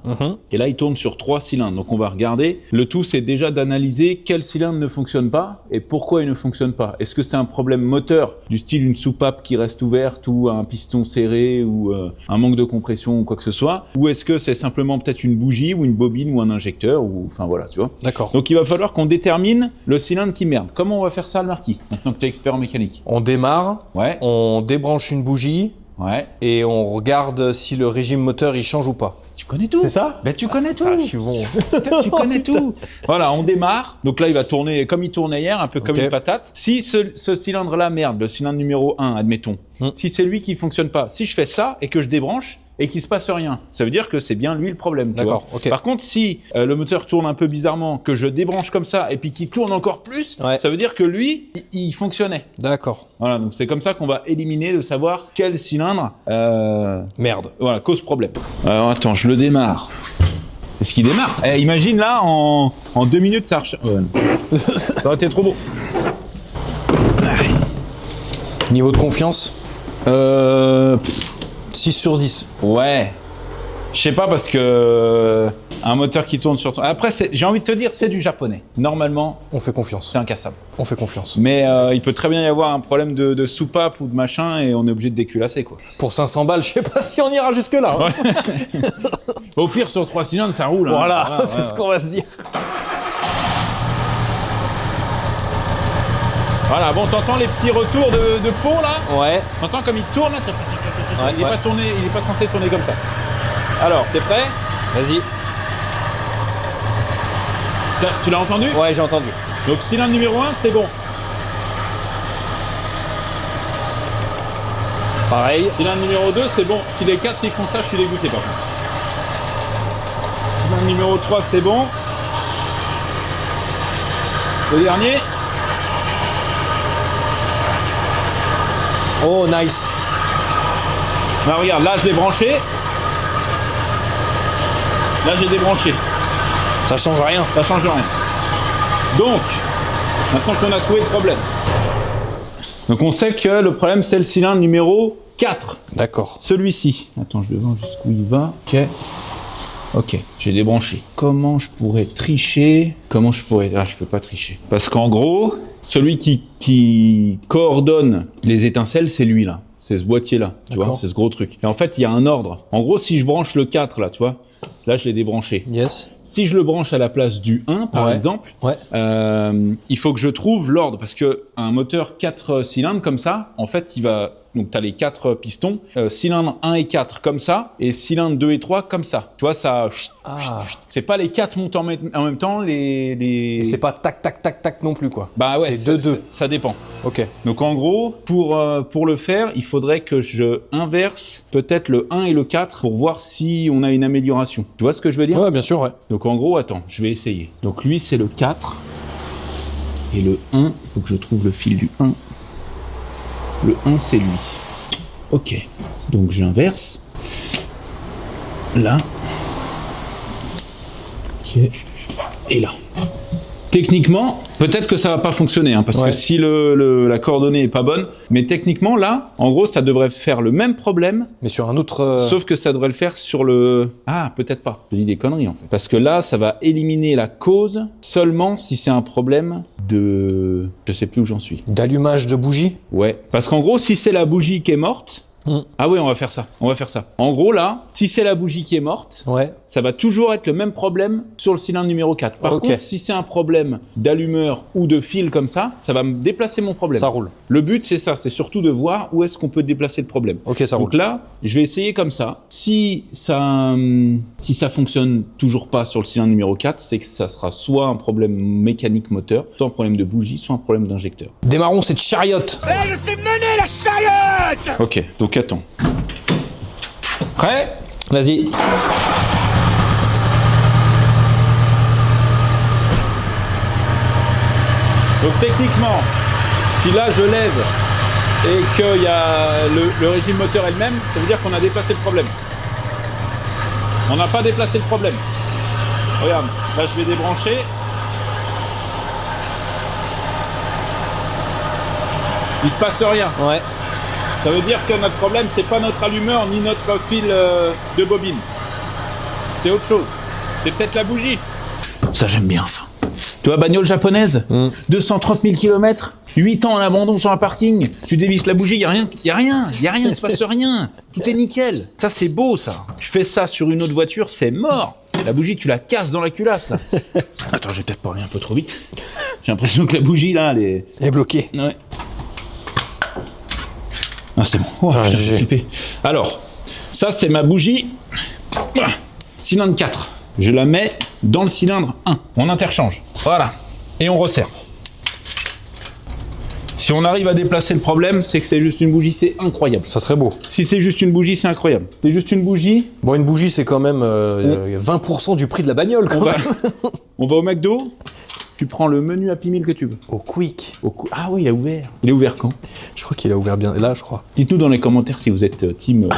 [SPEAKER 1] Et là il tourne sur 3 cylindres. Donc on va regarder. Le tout c'est déjà d'analyser quel cylindre ne fonctionne pas et pourquoi il ne fonctionne pas. Est-ce que c'est un problème moteur du style une soupape qui reste ouverte ou un piston serré ou un manque de compression ou quoi que ce soit? Ou est-ce que c'est simplement peut-être une bougie ou une bobine ou un injecteur ou enfin voilà tu vois.
[SPEAKER 2] D'accord.
[SPEAKER 1] Donc il va falloir qu'on détermine le cylindre qui merde. Comment on va faire ça le Marquis? Maintenant que tu es expert en mécanique.
[SPEAKER 2] On démarre,
[SPEAKER 1] Ouais,
[SPEAKER 2] on débranche une bougie
[SPEAKER 1] ouais.
[SPEAKER 2] et on regarde si le régime moteur il change ou pas.
[SPEAKER 1] Tu connais tout.
[SPEAKER 2] C'est ça?
[SPEAKER 1] Ben tu connais tout.
[SPEAKER 2] Ah, je suis bon.
[SPEAKER 1] Putain, tu connais tout. Voilà, on démarre. Donc là, il va tourner comme il tournait hier, un peu comme
[SPEAKER 2] Ok.
[SPEAKER 1] une patate. Si ce cylindre-là merde, le cylindre numéro 1, admettons, si c'est lui qui fonctionne pas, si je fais ça et que je débranche et qu'il se passe rien, ça veut dire que c'est bien lui le problème. tu
[SPEAKER 2] D'accord,
[SPEAKER 1] vois.
[SPEAKER 2] ok.
[SPEAKER 1] Par contre, si le moteur tourne un peu bizarrement, que je débranche comme ça et puis qu'il tourne encore plus,
[SPEAKER 2] Ouais.
[SPEAKER 1] ça veut dire que lui, il fonctionnait.
[SPEAKER 2] D'accord.
[SPEAKER 1] Voilà, donc c'est comme ça qu'on va éliminer de savoir quel cylindre
[SPEAKER 2] Merde.
[SPEAKER 1] voilà, cause problème. Alors attends, je le démarre. Est-ce qu'il démarre? Imagine là, en 2 minutes, ça marche. Ouais, non. Ça aurait été trop beau.
[SPEAKER 2] Niveau de confiance,
[SPEAKER 1] Euh...
[SPEAKER 2] 6 sur 10.
[SPEAKER 1] Ouais. Je sais pas parce que... Un moteur qui tourne sur... Après, j'ai envie de te dire, c'est du japonais. Normalement,
[SPEAKER 2] On fait confiance.
[SPEAKER 1] c'est incassable.
[SPEAKER 2] On fait confiance.
[SPEAKER 1] Mais il peut très bien y avoir un problème de soupape ou de machin et on est obligé de déculasser, quoi.
[SPEAKER 2] Pour 500 balles, je sais pas si on ira jusque là.
[SPEAKER 1] Au pire, sur 3 cylindres, ça roule. Hein.
[SPEAKER 2] Voilà, c'est ce qu'on va se dire.
[SPEAKER 1] Voilà, bon, t'entends les petits retours de peau, là?
[SPEAKER 2] Ouais.
[SPEAKER 1] T'entends comme il tourne?
[SPEAKER 2] Ouais,
[SPEAKER 1] Il est
[SPEAKER 2] ouais.
[SPEAKER 1] pas tourné, il est pas censé tourner comme ça. Alors, t'es prêt?
[SPEAKER 2] Vas-y.
[SPEAKER 1] Tu l'as entendu?
[SPEAKER 2] Ouais, j'ai entendu.
[SPEAKER 1] Donc cylindre numéro 1, c'est bon.
[SPEAKER 2] Pareil.
[SPEAKER 1] Cylindre numéro 2, c'est bon. Si les 4 ils font ça, je suis dégoûté par contre. Cylindre numéro 3, c'est bon. Le dernier.
[SPEAKER 2] Oh, nice.
[SPEAKER 1] Bah regarde, là je l'ai branché. Là j'ai débranché.
[SPEAKER 2] Ça change rien.
[SPEAKER 1] Ça change rien. Donc, maintenant qu'on a trouvé le problème. Donc on sait que le problème c'est le cylindre numéro 4.
[SPEAKER 2] D'accord.
[SPEAKER 1] Celui-ci. Attends, je vais voir jusqu'où il va. Ok. Ok, j'ai débranché. Comment je pourrais tricher? Ah, je peux pas tricher. Parce qu'en gros, celui qui coordonne les étincelles, c'est lui là. C'est ce boîtier-là, tu vois, c'est ce gros truc. Et en fait, il y a un ordre. En gros, si je branche le 4 là, tu vois, là, je l'ai débranché.
[SPEAKER 2] Yes.
[SPEAKER 1] Si je le branche à la place du 1, par exemple, il faut que je trouve l'ordre. Parce que un moteur 4 cylindres comme ça, en fait, il va... Donc, tu as les 4 pistons, cylindre 1 et 4 comme ça, et cylindre 2 et 3 comme ça. Tu vois, ça... C'est pas les 4 montent en même temps,
[SPEAKER 2] Et c'est pas tac, tac, tac, tac non plus, quoi.
[SPEAKER 1] Bah ouais,
[SPEAKER 2] c'est 2-2.
[SPEAKER 1] Ça dépend.
[SPEAKER 2] Ok.
[SPEAKER 1] Donc en gros, pour le faire, il faudrait que je inverse peut-être le 1 et le 4 pour voir si on a une amélioration. Tu vois ce que je veux dire?
[SPEAKER 2] Ouais, bien sûr, ouais.
[SPEAKER 1] Donc en gros, attends, je vais essayer. Donc lui, c'est le 4. Et le 1, il faut que je trouve le fil du 1. Le 1, c'est lui. Ok. Donc j'inverse. Là. Ok. Et là. Techniquement, peut-être que ça va pas fonctionner, hein, parce que si la coordonnée est pas bonne, mais techniquement là, en gros, ça devrait faire le même problème,
[SPEAKER 2] mais sur un autre.
[SPEAKER 1] Sauf que ça devrait le faire sur le. Ah, peut-être pas. Je dis des conneries en fait. Parce que là, ça va éliminer la cause seulement si c'est un problème de. Je sais plus où j'en suis.
[SPEAKER 2] D'allumage de bougie.
[SPEAKER 1] Ouais. Parce qu'en gros, si c'est la bougie qui est morte. Ah oui, on va faire ça. En gros, là, si c'est la bougie qui est morte, ça va toujours être le même problème sur le cylindre numéro 4. Par contre, si c'est un problème d'allumeur ou de fil comme ça va me déplacer mon problème.
[SPEAKER 2] Ça roule.
[SPEAKER 1] Le but, c'est ça, c'est surtout de voir où est-ce qu'on peut déplacer le problème.
[SPEAKER 2] Ok, ça roule.
[SPEAKER 1] Donc là, je vais essayer comme ça. Si ça fonctionne toujours pas sur le cylindre numéro 4, c'est que ça sera soit un problème mécanique moteur, soit un problème de bougie, soit un problème d'injecteur.
[SPEAKER 2] Démarrons cette chariot.
[SPEAKER 6] Je sais mener la chariote.
[SPEAKER 1] Ok, donc attends. Prêt?
[SPEAKER 2] Vas-y.
[SPEAKER 1] Donc techniquement, si là je lève et qu'il y a le régime moteur est le même, ça veut dire qu'on a déplacé le problème. On n'a pas déplacé le problème. Regarde, là je vais débrancher. Il se passe rien.
[SPEAKER 2] Ouais.
[SPEAKER 1] Ça veut dire que notre problème, c'est pas notre allumeur ni notre fil de bobine. C'est autre chose. C'est peut-être la bougie. Ça, j'aime bien ça. Tu vois, bagnole japonaise, 230 000 km, 8 ans en abandon sur un parking, tu dévisses la bougie, y a rien, il se passe rien. Tout est nickel. Ça, c'est beau, ça. Je fais ça sur une autre voiture, c'est mort. La bougie, tu la casses dans la culasse, là. Attends, j'ai peut-être parlé un peu trop vite. J'ai l'impression que la bougie, là, elle est
[SPEAKER 2] bloquée.
[SPEAKER 1] Ouais. Ah, c'est bon. Oh, j'ai flippé. Alors, ça, c'est ma bougie. Cylindre 4. Je la mets dans le cylindre 1. On interchange. Voilà. Et on resserre. Si on arrive à déplacer le problème, c'est que c'est juste une bougie, c'est incroyable.
[SPEAKER 2] Ça serait beau.
[SPEAKER 1] Si c'est juste une bougie, c'est incroyable. C'est juste une bougie.
[SPEAKER 2] Bon, une bougie, c'est quand même 20% du prix de la bagnole, quand même.
[SPEAKER 1] On va au McDo. Tu prends le menu Happy Meal que tu veux.
[SPEAKER 2] Au Quick.
[SPEAKER 1] Ah oui, il a ouvert. Il est ouvert quand?
[SPEAKER 2] Je crois qu'il a ouvert bien là, je crois.
[SPEAKER 1] Dites-nous dans les commentaires si vous êtes team...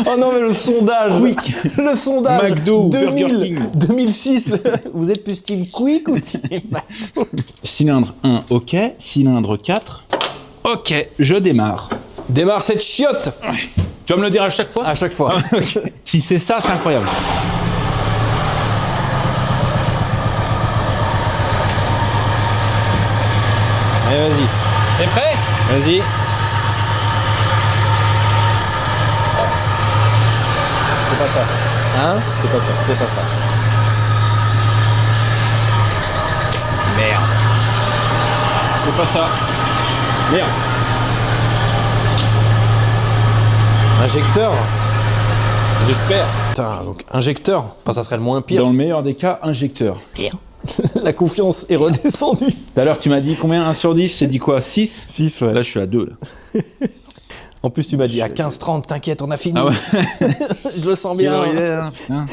[SPEAKER 2] Oh non, mais le sondage.
[SPEAKER 1] Quick.
[SPEAKER 2] Le sondage.
[SPEAKER 1] McDo, Burger King.
[SPEAKER 2] 2006. Vous êtes plus team Quick ou team McDo?
[SPEAKER 1] Cylindre 1, ok. Cylindre 4, ok. Je démarre.
[SPEAKER 2] Démarre cette chiotte.
[SPEAKER 1] Tu vas me le dire à chaque fois?
[SPEAKER 2] À chaque fois.
[SPEAKER 1] Ah, okay. Si c'est ça, c'est incroyable.
[SPEAKER 2] Allez, vas-y.
[SPEAKER 1] T'es prêt?
[SPEAKER 2] Vas-y.
[SPEAKER 1] C'est pas ça.
[SPEAKER 2] Hein?
[SPEAKER 1] C'est pas ça.
[SPEAKER 2] C'est pas ça.
[SPEAKER 1] Merde. C'est pas ça. Merde.
[SPEAKER 2] Injecteur?
[SPEAKER 1] J'espère.
[SPEAKER 2] Putain, donc injecteur. Enfin, ça serait le moins pire.
[SPEAKER 1] Dans le meilleur des cas, injecteur.
[SPEAKER 2] La confiance est redescendue.
[SPEAKER 1] Tout à l'heure, tu m'as dit combien? 1 sur 10? J'ai dit quoi? 6?
[SPEAKER 2] 6, ouais.
[SPEAKER 1] Là, je suis à 2. Là.
[SPEAKER 2] En plus, tu m'as dit à 15h30, t'inquiète, on a fini.
[SPEAKER 1] Ah ouais.
[SPEAKER 2] Je le sens bien.
[SPEAKER 1] Il est là, putain.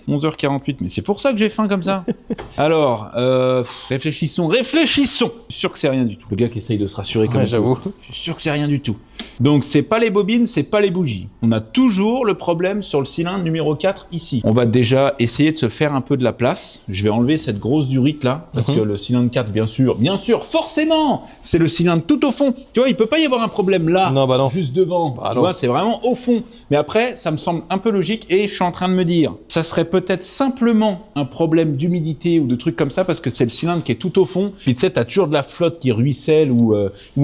[SPEAKER 1] 11h48, mais c'est pour ça que j'ai faim comme ça. Alors, réfléchissons. Je suis sûr que c'est rien du tout. Le gars qui essaye de se rassurer comme ça.
[SPEAKER 2] J'avoue.
[SPEAKER 1] Je suis sûr que c'est rien du tout. Donc c'est pas les bobines, c'est pas les bougies. On a toujours le problème sur le cylindre numéro 4 ici. On va déjà essayer de se faire un peu de la place. Je vais enlever cette grosse durite là, parce que le cylindre 4, bien sûr, forcément, c'est le cylindre tout au fond. Tu vois, il peut pas y avoir un problème là,
[SPEAKER 2] Non, bah non.
[SPEAKER 1] juste devant.
[SPEAKER 2] Bah
[SPEAKER 1] Tu
[SPEAKER 2] non.
[SPEAKER 1] vois, c'est vraiment au fond. Mais après, ça me semble un peu logique et je suis en train de me dire, ça serait peut-être simplement un problème d'humidité ou de trucs comme ça, parce que c'est le cylindre qui est tout au fond. Puis tu sais, t'as toujours de la flotte qui ruisselle ou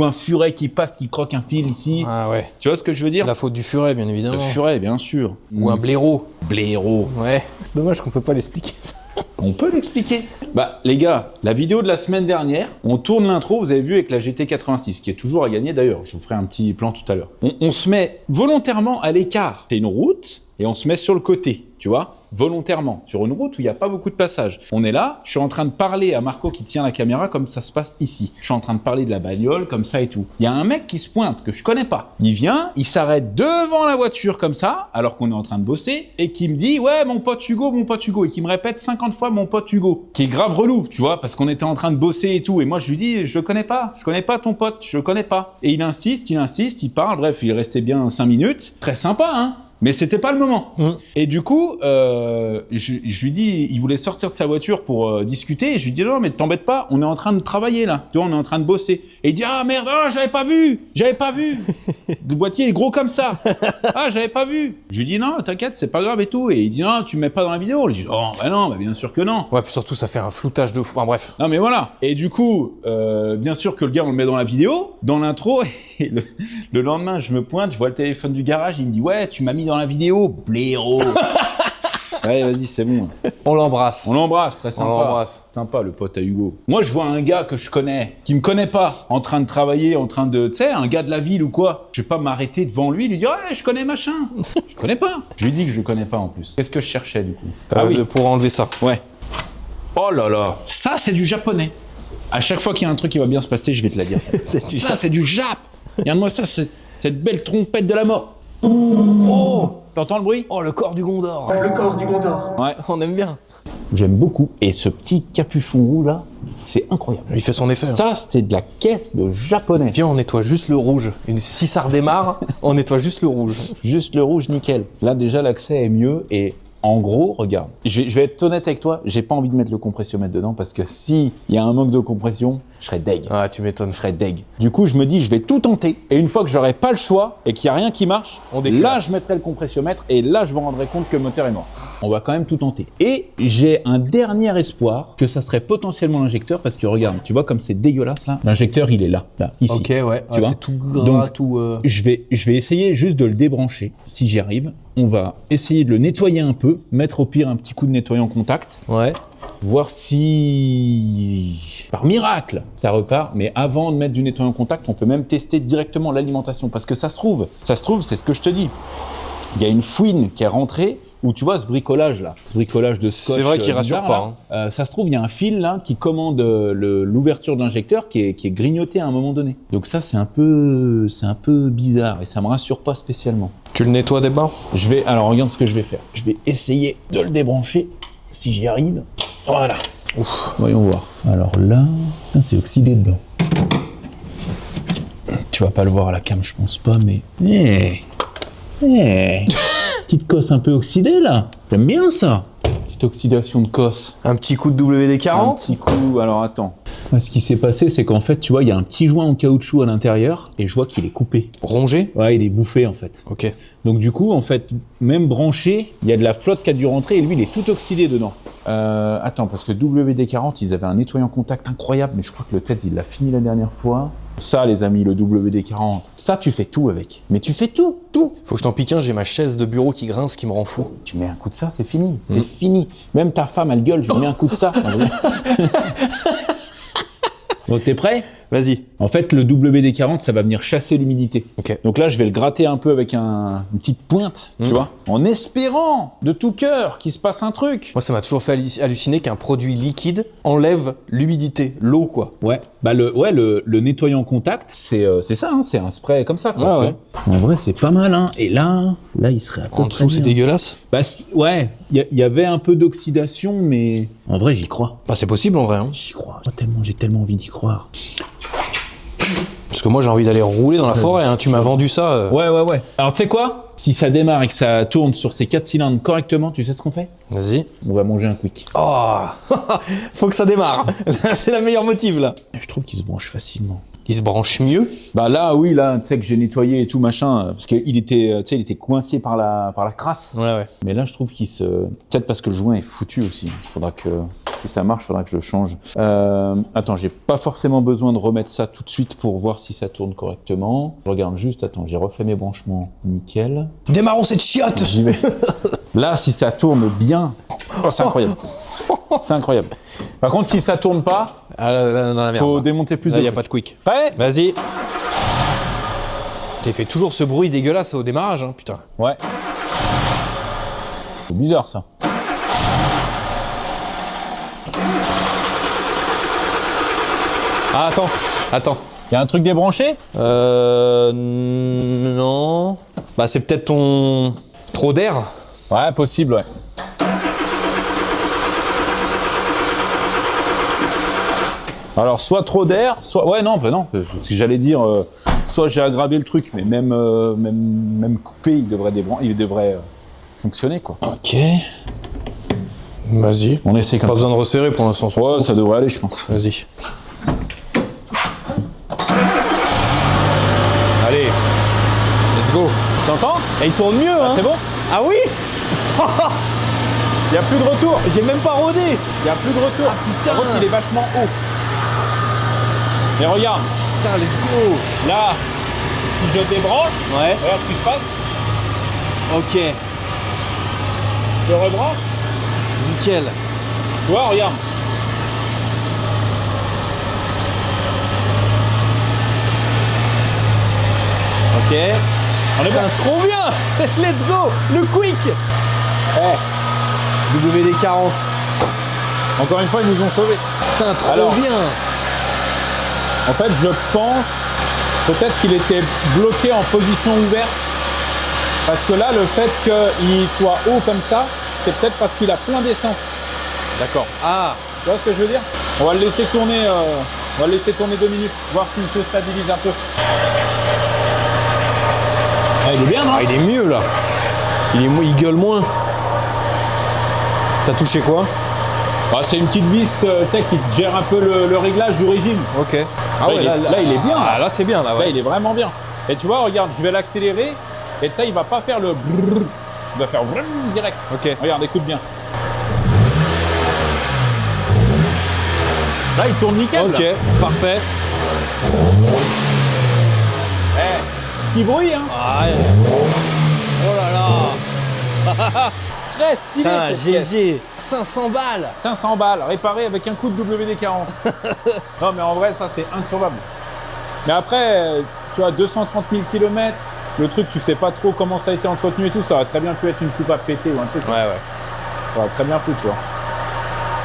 [SPEAKER 1] un furet qui passe, qui croque un fil ici.
[SPEAKER 2] Ah ouais.
[SPEAKER 1] Tu vois ce que je veux dire?
[SPEAKER 2] La faute du furet, bien
[SPEAKER 1] Le
[SPEAKER 2] évidemment.
[SPEAKER 1] furet, bien sûr.
[SPEAKER 2] Ou un blaireau.
[SPEAKER 1] blaireau.
[SPEAKER 2] Ouais. C'est dommage qu'on peut pas l'expliquer ça.
[SPEAKER 1] On peut l'expliquer. Bah les gars, la vidéo de la semaine dernière, on tourne l'intro, vous avez vu, avec la GT86, qui est toujours à gagner d'ailleurs, je vous ferai un petit plan tout à l'heure. On se met volontairement à l'écart. C'est une route, et on se met sur le côté, tu vois, volontairement, sur une route où il n'y a pas beaucoup de passages. On est là, je suis en train de parler à Marco qui tient la caméra comme ça se passe ici. Je suis en train de parler de la bagnole comme ça et tout. Il y a un mec qui se pointe, que je connais pas. Il vient, il s'arrête devant la voiture comme ça, alors qu'on est en train de bosser, et qui me dit « Ouais, mon pote Hugo, et qui me répète 50 fois « mon pote Hugo », qui est grave relou, tu vois, parce qu'on était en train de bosser et tout. Et moi, je lui dis « Je connais pas ton pote, je connais pas ». Et il insiste, il parle, bref, il restait bien 5 minutes. Très sympa, hein. Mais c'était pas le moment. Et du coup, je lui dis, il voulait sortir de sa voiture pour discuter. Et je lui dis non, mais t'embête pas, on est en train de travailler là. Tu vois, on est en train de bosser. Et il dit ah merde, j'avais pas vu. Le boîtier est gros comme ça. Ah, j'avais pas vu. Je lui dis non, t'inquiète, c'est pas grave et tout. Et il dit non, tu me mets pas dans la vidéo. Je lui dis oh bah non, bah bien sûr que non.
[SPEAKER 2] Ouais, puis surtout ça fait un floutage de fou. Enfin bref.
[SPEAKER 1] Non mais voilà. Et du coup, bien sûr que le gars on le met dans la vidéo, dans l'intro. Et le lendemain, je me pointe, je vois le téléphone du garage, il me dit ouais, tu m'as mis dans la vidéo, blaireau. Ouais, vas-y, c'est bon.
[SPEAKER 2] On l'embrasse.
[SPEAKER 1] On l'embrasse, très sympa.
[SPEAKER 2] On l'embrasse.
[SPEAKER 1] Sympa, le pote à Hugo. Moi, je vois un gars que je connais, qui me connaît pas, en train de travailler, tu sais, un gars de la ville ou quoi. Je vais pas m'arrêter devant lui, lui dire ouais, je connais machin. Je connais pas. Je lui dis que je connais pas en plus. Qu'est-ce que je cherchais du coup?
[SPEAKER 2] Ah oui. Pour enlever ça.
[SPEAKER 1] Ouais. Oh là là, ça c'est du japonais. À chaque fois qu'il y a un truc qui va bien se passer, je vais te la dire. Ça c'est du jap. Regarde-moi ça, cette belle trompette de la mort. Oh, t'entends le bruit?
[SPEAKER 2] Oh, le corps du Gondor.
[SPEAKER 6] Le corps du Gondor.
[SPEAKER 1] Ouais.
[SPEAKER 2] On aime bien.
[SPEAKER 1] J'aime beaucoup. Et ce petit capuchon roux là, c'est incroyable.
[SPEAKER 2] Il fait son effet.
[SPEAKER 1] Ça, c'était de la caisse de japonais.
[SPEAKER 2] Viens, on nettoie juste le rouge. Si ça redémarre, on nettoie juste le rouge.
[SPEAKER 1] Juste le rouge, nickel. Là, déjà, l'accès est mieux et... En gros, regarde, je vais être honnête avec toi, j'ai pas envie de mettre le compressiomètre dedans parce que si il y a un manque de compression, je serais deg.
[SPEAKER 2] Ah, tu m'étonnes.
[SPEAKER 1] Je serais deg. Du coup, je me dis, je vais tout tenter et une fois que j'aurai pas le choix et qu'il y a rien qui marche,
[SPEAKER 2] On déclasse.
[SPEAKER 1] là, je mettrai le compressiomètre et là, je me rendrai compte que le moteur est mort. On va quand même tout tenter. Et j'ai un dernier espoir que ça serait potentiellement l'injecteur parce que regarde, tu vois comme c'est dégueulasse là. L'injecteur, il est là, ici.
[SPEAKER 2] Ok, ouais.
[SPEAKER 1] Tu vois
[SPEAKER 2] c'est tout gras,
[SPEAKER 1] Donc,
[SPEAKER 2] tout.
[SPEAKER 1] Je vais essayer juste de le débrancher. Si j'y arrive, on va essayer de le nettoyer un peu, mettre au pire un petit coup de nettoyant contact,
[SPEAKER 2] Ouais.
[SPEAKER 1] voir si, par miracle, ça repart. Mais avant de mettre du nettoyant contact, on peut même tester directement l'alimentation. Parce que ça se trouve, c'est ce que je te dis. Il y a une fouine qui est rentrée, où tu vois ce bricolage là, ce bricolage de scotch.
[SPEAKER 2] C'est vrai qu'il
[SPEAKER 1] bizarre,
[SPEAKER 2] rassure pas.
[SPEAKER 1] là. Ça se trouve, il y a un fil là qui commande l'ouverture de l'injecteur qui est grignoté à un moment donné. Donc ça, c'est un peu bizarre et ça me rassure pas spécialement.
[SPEAKER 2] Tu le nettoies des bords?
[SPEAKER 1] Alors regarde ce que je vais faire. Je vais essayer de le débrancher si j'y arrive. Voilà. Ouf. Voyons voir. Alors là, c'est oxydé dedans. Tu vas pas le voir à la cam, je pense pas, mais. Petite cosse un peu oxydée là. J'aime bien ça. Petite oxydation de cosse.
[SPEAKER 2] Un petit coup de WD-40?
[SPEAKER 1] Un petit coup. Alors attends. Ce qui s'est passé, c'est qu'en fait, tu vois, il y a un petit joint en caoutchouc à l'intérieur et je vois qu'il est coupé.
[SPEAKER 2] Rongé?
[SPEAKER 1] Ouais, il est bouffé en fait.
[SPEAKER 2] Ok.
[SPEAKER 1] Donc du coup, en fait, même branché, il y a de la flotte qui a dû rentrer et lui, il est tout oxydé dedans. Attends, parce que WD-40, ils avaient un nettoyant contact incroyable, mais je crois que le TEDS, il l'a fini la dernière fois. Ça, les amis, le WD-40, ça, tu fais tout avec. Mais tu fais tout.
[SPEAKER 2] Faut que je t'en pique un, j'ai ma chaise de bureau qui grince, qui me rend fou.
[SPEAKER 1] Tu mets un coup de ça, c'est fini. C'est fini. Même ta femme, elle gueule, je lui mets un coup de ça. Donc t'es prêt?
[SPEAKER 2] Vas-y.
[SPEAKER 1] En fait, le WD-40, ça va venir chasser l'humidité.
[SPEAKER 2] Ok.
[SPEAKER 1] Donc là, je vais le gratter un peu avec une petite pointe, tu vois, en espérant de tout cœur qu'il se passe un truc.
[SPEAKER 2] Moi, ça m'a toujours fait halluciner qu'un produit liquide enlève l'humidité, l'eau, quoi.
[SPEAKER 1] Ouais, bah le nettoyant contact, c'est ça, hein, c'est un spray comme ça, quoi.
[SPEAKER 2] Ah
[SPEAKER 1] tu
[SPEAKER 2] ouais.
[SPEAKER 1] vois. En vrai, c'est pas mal, hein. Et là, il serait à peu
[SPEAKER 2] En
[SPEAKER 1] près
[SPEAKER 2] dessous, c'est
[SPEAKER 1] bien.
[SPEAKER 2] dégueulasse.
[SPEAKER 1] Bah ouais, il y avait un peu d'oxydation, mais en vrai, j'y crois.
[SPEAKER 2] Bah, c'est possible en vrai. Hein.
[SPEAKER 1] J'y crois. J'ai tellement envie d'y croire.
[SPEAKER 2] Parce que moi j'ai envie d'aller rouler dans la forêt, hein. Tu m'as vendu ça.
[SPEAKER 1] Ouais. Alors tu sais quoi? Si ça démarre et que ça tourne sur ces 4 cylindres correctement, tu sais ce qu'on fait?
[SPEAKER 2] Vas-y.
[SPEAKER 1] On va manger un quick.
[SPEAKER 2] Oh faut que ça démarre. C'est la meilleure motive là.
[SPEAKER 1] Je trouve qu'il se branche facilement.
[SPEAKER 2] Il se branche mieux.
[SPEAKER 1] Bah là, oui, là, tu sais que j'ai nettoyé et tout machin, parce qu'il était, tu sais, il était coincé par la crasse.
[SPEAKER 2] Ouais.
[SPEAKER 1] Mais là, je trouve qu'il se... Peut-être parce que le joint est foutu aussi. Il faudra que... Si ça marche, il faudra que je le change. Attends, j'ai pas forcément besoin de remettre ça tout de suite pour voir si ça tourne correctement. Je regarde juste, attends, j'ai refait mes branchements. Nickel.
[SPEAKER 2] Démarrons cette chiotte.
[SPEAKER 1] J'y vais. Là, si ça tourne bien... Oh, c'est incroyable. C'est incroyable. Par contre, si ça tourne pas,
[SPEAKER 2] dans la merde.
[SPEAKER 1] faut démonter plus
[SPEAKER 2] Là,
[SPEAKER 1] de
[SPEAKER 2] y a
[SPEAKER 1] trucs.
[SPEAKER 2] pas de quick.
[SPEAKER 1] Prêt?
[SPEAKER 2] Vas-y. T'as fait toujours ce bruit dégueulasse au démarrage, hein, putain.
[SPEAKER 1] Ouais. C'est bizarre, ça.
[SPEAKER 2] Ah, attends.
[SPEAKER 1] Y a un truc débranché?
[SPEAKER 2] Non. Bah, c'est peut-être ton... Trop d'air.
[SPEAKER 1] Ouais, possible, ouais. Alors, soit trop d'air, soit... Ouais, non, bah non. Parce que j'allais dire, soit j'ai aggravé le truc, mais même coupé, il devrait fonctionner, quoi.
[SPEAKER 2] Ok. Vas-y.
[SPEAKER 1] On essaie comme
[SPEAKER 2] Pas
[SPEAKER 1] ça.
[SPEAKER 2] besoin de resserrer pour l'instant.
[SPEAKER 1] Ouais, ça devrait aller, je pense.
[SPEAKER 2] Vas-y. Allez. Let's go.
[SPEAKER 1] T'entends?
[SPEAKER 2] Et il tourne mieux, hein.
[SPEAKER 1] C'est bon?
[SPEAKER 2] Ah oui.
[SPEAKER 1] Y a plus de retour.
[SPEAKER 2] J'ai même pas rodé.
[SPEAKER 1] Y a plus de retour.
[SPEAKER 2] Ah, putain.
[SPEAKER 1] Par contre, il est vachement haut. Mais regarde,
[SPEAKER 2] Putain, let's go.
[SPEAKER 1] là, si je débranche,
[SPEAKER 2] Ouais.
[SPEAKER 1] regarde ce qui se passe.
[SPEAKER 2] Ok.
[SPEAKER 1] Je rebranche.
[SPEAKER 2] Nickel.
[SPEAKER 1] Tu vois, regarde.
[SPEAKER 2] Ok.
[SPEAKER 1] On est bon.
[SPEAKER 2] Putain, trop bien. Let's go. Le quick. WD-40.
[SPEAKER 1] Encore une fois, ils nous ont sauvés.
[SPEAKER 2] Putain, trop
[SPEAKER 1] Alors.
[SPEAKER 2] bien.
[SPEAKER 1] En fait, je pense peut-être qu'il était bloqué en position ouverte. Parce que là, le fait qu'il soit haut comme ça, c'est peut-être parce qu'il a plein d'essence.
[SPEAKER 2] D'accord. Ah.
[SPEAKER 1] Tu vois ce que je veux dire? On va le laisser tourner, 2 minutes, voir s'il se stabilise un peu. Ah, il est bien, non?
[SPEAKER 2] Ah, il est mieux là. Il gueule moins. T'as touché quoi?
[SPEAKER 1] Bah, c'est une petite vis tu sais, qui gère un peu le réglage du régime.
[SPEAKER 2] Ok. Ah
[SPEAKER 1] Là, il est bien.
[SPEAKER 2] Ah, là c'est bien là.
[SPEAKER 1] Là,
[SPEAKER 2] Ouais.
[SPEAKER 1] il est vraiment bien. Et tu vois, regarde, je vais l'accélérer. Et tu sais, il va pas faire le brrr. Il va faire vrrr direct.
[SPEAKER 2] Ok.
[SPEAKER 1] Regarde, écoute bien. Là, il tourne nickel.
[SPEAKER 2] Ok.
[SPEAKER 1] Là.
[SPEAKER 2] Parfait.
[SPEAKER 1] Petit bruit, hein.
[SPEAKER 2] Ah, oh là là.
[SPEAKER 1] Très stylé,
[SPEAKER 2] Putain,
[SPEAKER 1] cette pièce.
[SPEAKER 2] GG. 500 balles.
[SPEAKER 1] 500 balles, réparé avec un coup de WD-40. Non, mais en vrai, ça, c'est incroyable. Mais après, tu vois, 230 000 km, le truc, tu sais pas trop comment ça a été entretenu et tout, ça aurait très bien pu être une soupape pétée ou un truc.
[SPEAKER 2] Ouais.
[SPEAKER 1] Ça aurait très bien pu, tu vois.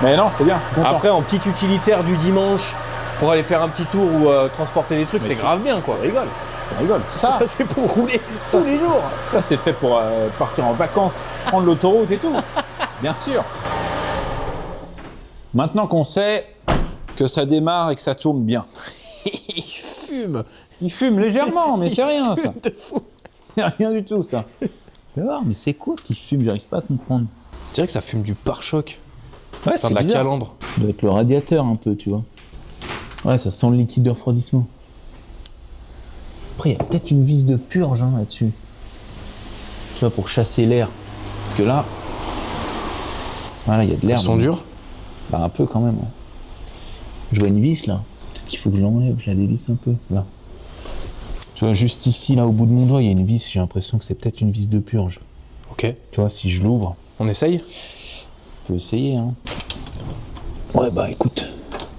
[SPEAKER 1] Mais non, c'est bien, je suis content.
[SPEAKER 2] Après, en petit utilitaire du dimanche, pour aller faire un petit tour ou transporter des trucs,
[SPEAKER 1] Mais
[SPEAKER 2] c'est
[SPEAKER 1] tu-
[SPEAKER 2] grave bien quoi.
[SPEAKER 1] on rigole. On rigole. Ça,
[SPEAKER 2] Ça c'est pour rouler
[SPEAKER 1] ça,
[SPEAKER 2] tous les jours.
[SPEAKER 1] ça c'est fait pour partir en vacances, prendre l'autoroute et tout. Bien sûr. Maintenant qu'on sait que ça démarre et que ça tourne bien.
[SPEAKER 2] Il fume.
[SPEAKER 1] Il fume légèrement, mais c'est rien ça.
[SPEAKER 2] De fou.
[SPEAKER 1] C'est rien du tout ça. Mais c'est quoi qui fume? J'arrive pas à comprendre.
[SPEAKER 2] Je dirais que ça fume du pare-choc.
[SPEAKER 1] Ouais,
[SPEAKER 2] Enfin, de la calandre.
[SPEAKER 1] Ça doit être le radiateur un peu, tu vois. Ouais, ça sent le liquide de refroidissement. Après, il y a peut-être une vis de purge hein, là-dessus. Tu vois, pour chasser l'air. Parce que là, voilà, il y a de l'air.
[SPEAKER 2] Ils sont durs.
[SPEAKER 1] Bah, un peu quand même. Ouais. Je vois une vis là. Peut-être qu'il faut que je l'enlève, je la dévisse un peu. Là. Tu vois, juste ici, là, au bout de mon doigt, il y a une vis. J'ai l'impression que c'est peut-être une vis de purge.
[SPEAKER 2] Ok.
[SPEAKER 1] Tu vois, si je l'ouvre,
[SPEAKER 2] On essaye.
[SPEAKER 1] on peut essayer. Hein. Ouais, bah écoute.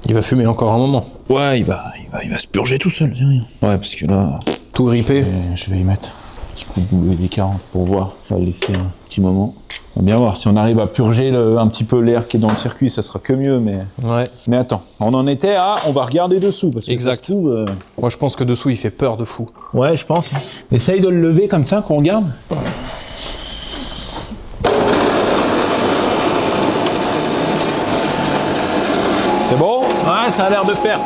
[SPEAKER 2] Il va fumer encore un moment.
[SPEAKER 1] Ouais, il va se purger tout seul, c'est rien. Ouais, parce que là,
[SPEAKER 2] Tout grippé.
[SPEAKER 1] je vais y mettre un petit coup de WD-40 pour voir. On va le laisser un petit moment. On va bien voir si on arrive à purger un petit peu l'air qui est dans le circuit, ça sera que mieux.
[SPEAKER 2] Ouais.
[SPEAKER 1] Mais attends, on en était à, on va regarder dessous parce que
[SPEAKER 2] Exact.
[SPEAKER 1] ça se trouve,
[SPEAKER 2] Moi je pense que dessous il fait peur de fou.
[SPEAKER 1] Ouais, je pense. Essaye de le lever comme ça, qu'on regarde.
[SPEAKER 2] C'est bon?
[SPEAKER 1] Ouais, ça a l'air de faire.